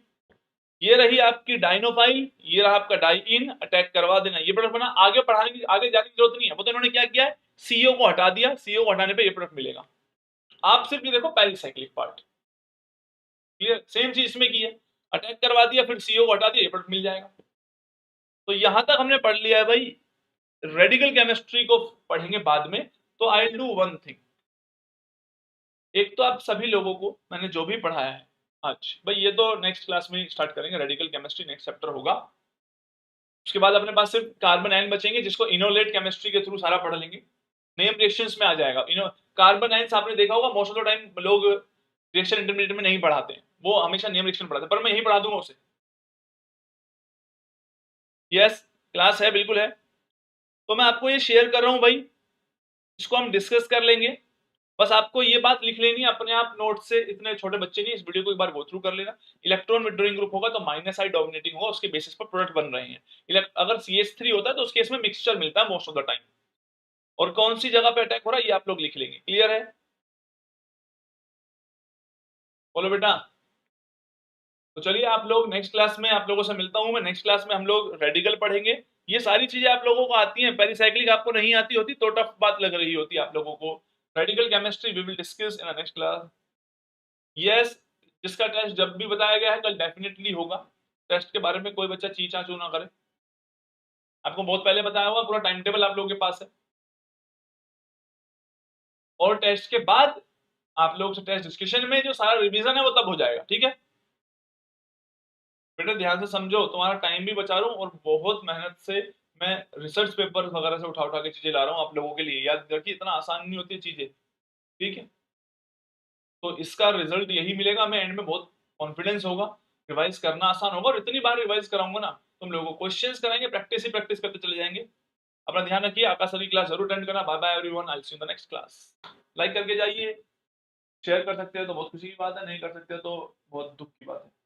ये रही आपकी डाइनोफाइल, ये रहा आपका डाइइन, अटैक करवा देना, ये प्रोडक्ट बना, आगे पढ़ाने की, आगे जाने की जरूरत नहीं है, वो तो इन्होंने क्या किया है, सीओ को हटा दिया, सीओ को हटाने पे ये प्रोडक्ट मिलेगा। आप सिर्फ ये देखो पेरिसाइक्लिक पार्ट, क्लियर, सेम चीज इसमें की है, अटैक करवा दिया, फिर सीओ को हटा दिया, ये प्रोडक्ट मिल जाएगा। तो यहां तक हमने पढ़ लिया है भाई, रेडिकल केमिस्ट्री को पढ़ेंगे बाद में, तो I will do one thing, एक तो आप सभी लोगों को मैंने जो भी पढ़ाया है आज भाई, ये तो नेक्स्ट क्लास में स्टार्ट करेंगे, रेडिकल केमिस्ट्री नेक्स्ट चैप्टर होगा, उसके बाद अपने पास सिर्फ कार्बन आयन बचेंगे, जिसको इनोलेट केमिस्ट्री के थ्रू सारा पढ़ लेंगे, नेम रिएक्शंस में आ जाएगा। कार्बन आयंस आपने देखा होगा मोस्ट ऑफ द टाइम लोग रिएक्शन इंटरमीडिएट में नहीं पढ़ाते हैं, वो हमेशा नेम रिएक्शन पढ़ाते हैं, पर मैं यही पढ़ा दूंगा उसे। यस, क्लास है, बिल्कुल है, तो मैं आपको ये शेयर कर रहा हूं भाई, इसको हम डिस्कस कर लेंगे, बस आपको ये बात लिख लेनी है अपने आप नोट से, इतने छोटे बच्चे नहीं, इस वीडियो को एक बार गो थ्रू कर लेना। इलेक्ट्रॉन विड्रॉइंग ग्रुप होगा तो माइनस आई डोमिनेटिंग होगा, उसके बेसिस पर प्रोडक्ट बन रहे हैं। अगर CH3 होता है तो उस केस में मिक्सचर मिलता है मोस्ट ऑफ द टाइम, और कौन सी जगह पे अटैक हो रहा है ये आप लोग लिख लेंगे। क्लियर है? बोलो बेटा। तो चलिए आप लोग नेक्स्ट क्लास में आप लोगों से मिलता हूं मैं, नेक्स्ट क्लास में हम लोग रेडिकल पढ़ेंगे, ये सारी चीजें आप लोगों को आती हैं, पेरिसाइक्लिक आपको नहीं आती होती तो टफ बात लग रही होती है आप लोगों को। Radical chemistry we will discuss in next class. Yes, जिसका टेस्ट जब भी बताया गया है कल डेफिनेटली होगा, टेस्ट के बारे में कोई बच्चा चीचा चू ना करे, आपको बहुत पहले बताया हुआ, पूरा टाइम टेबल आप लोगों के पास है, और टेस्ट के बाद आप लोग से टेस्ट डिस्कशन में जो सारा रिवीजन है वो तब हो जाएगा। ठीक है बेटा, ध्यान से समझो, तुम्हारा टाइम भी बचा रहा हूँ, और बहुत मेहनत से मैं रिसर्च पेपर वगैरह से उठा उठा के चीजें ला रहा हूँ आप लोगों के लिए, याद रखिए इतना आसान नहीं होती चीजें। ठीक है, तो इसका रिजल्ट यही मिलेगा, मैं एंड में बहुत कॉन्फिडेंस होगा, रिवाइज करना आसान होगा, और इतनी बार रिवाइज कराऊंगा ना तुम लोगों को, क्वेश्चंस कराएंगे, प्रैक्टिस ही प्रैक्टिस करते चले जाएंगे। अपना ध्यान रखिए, आपका सभी क्लास जरूर अटेंड करना। Bye bye everyone, I will see you in the next class. Like करके जाइए, शेयर कर सकते हो तो बहुत खुशी की बात है, नहीं कर सकते तो बहुत दुख की बात है।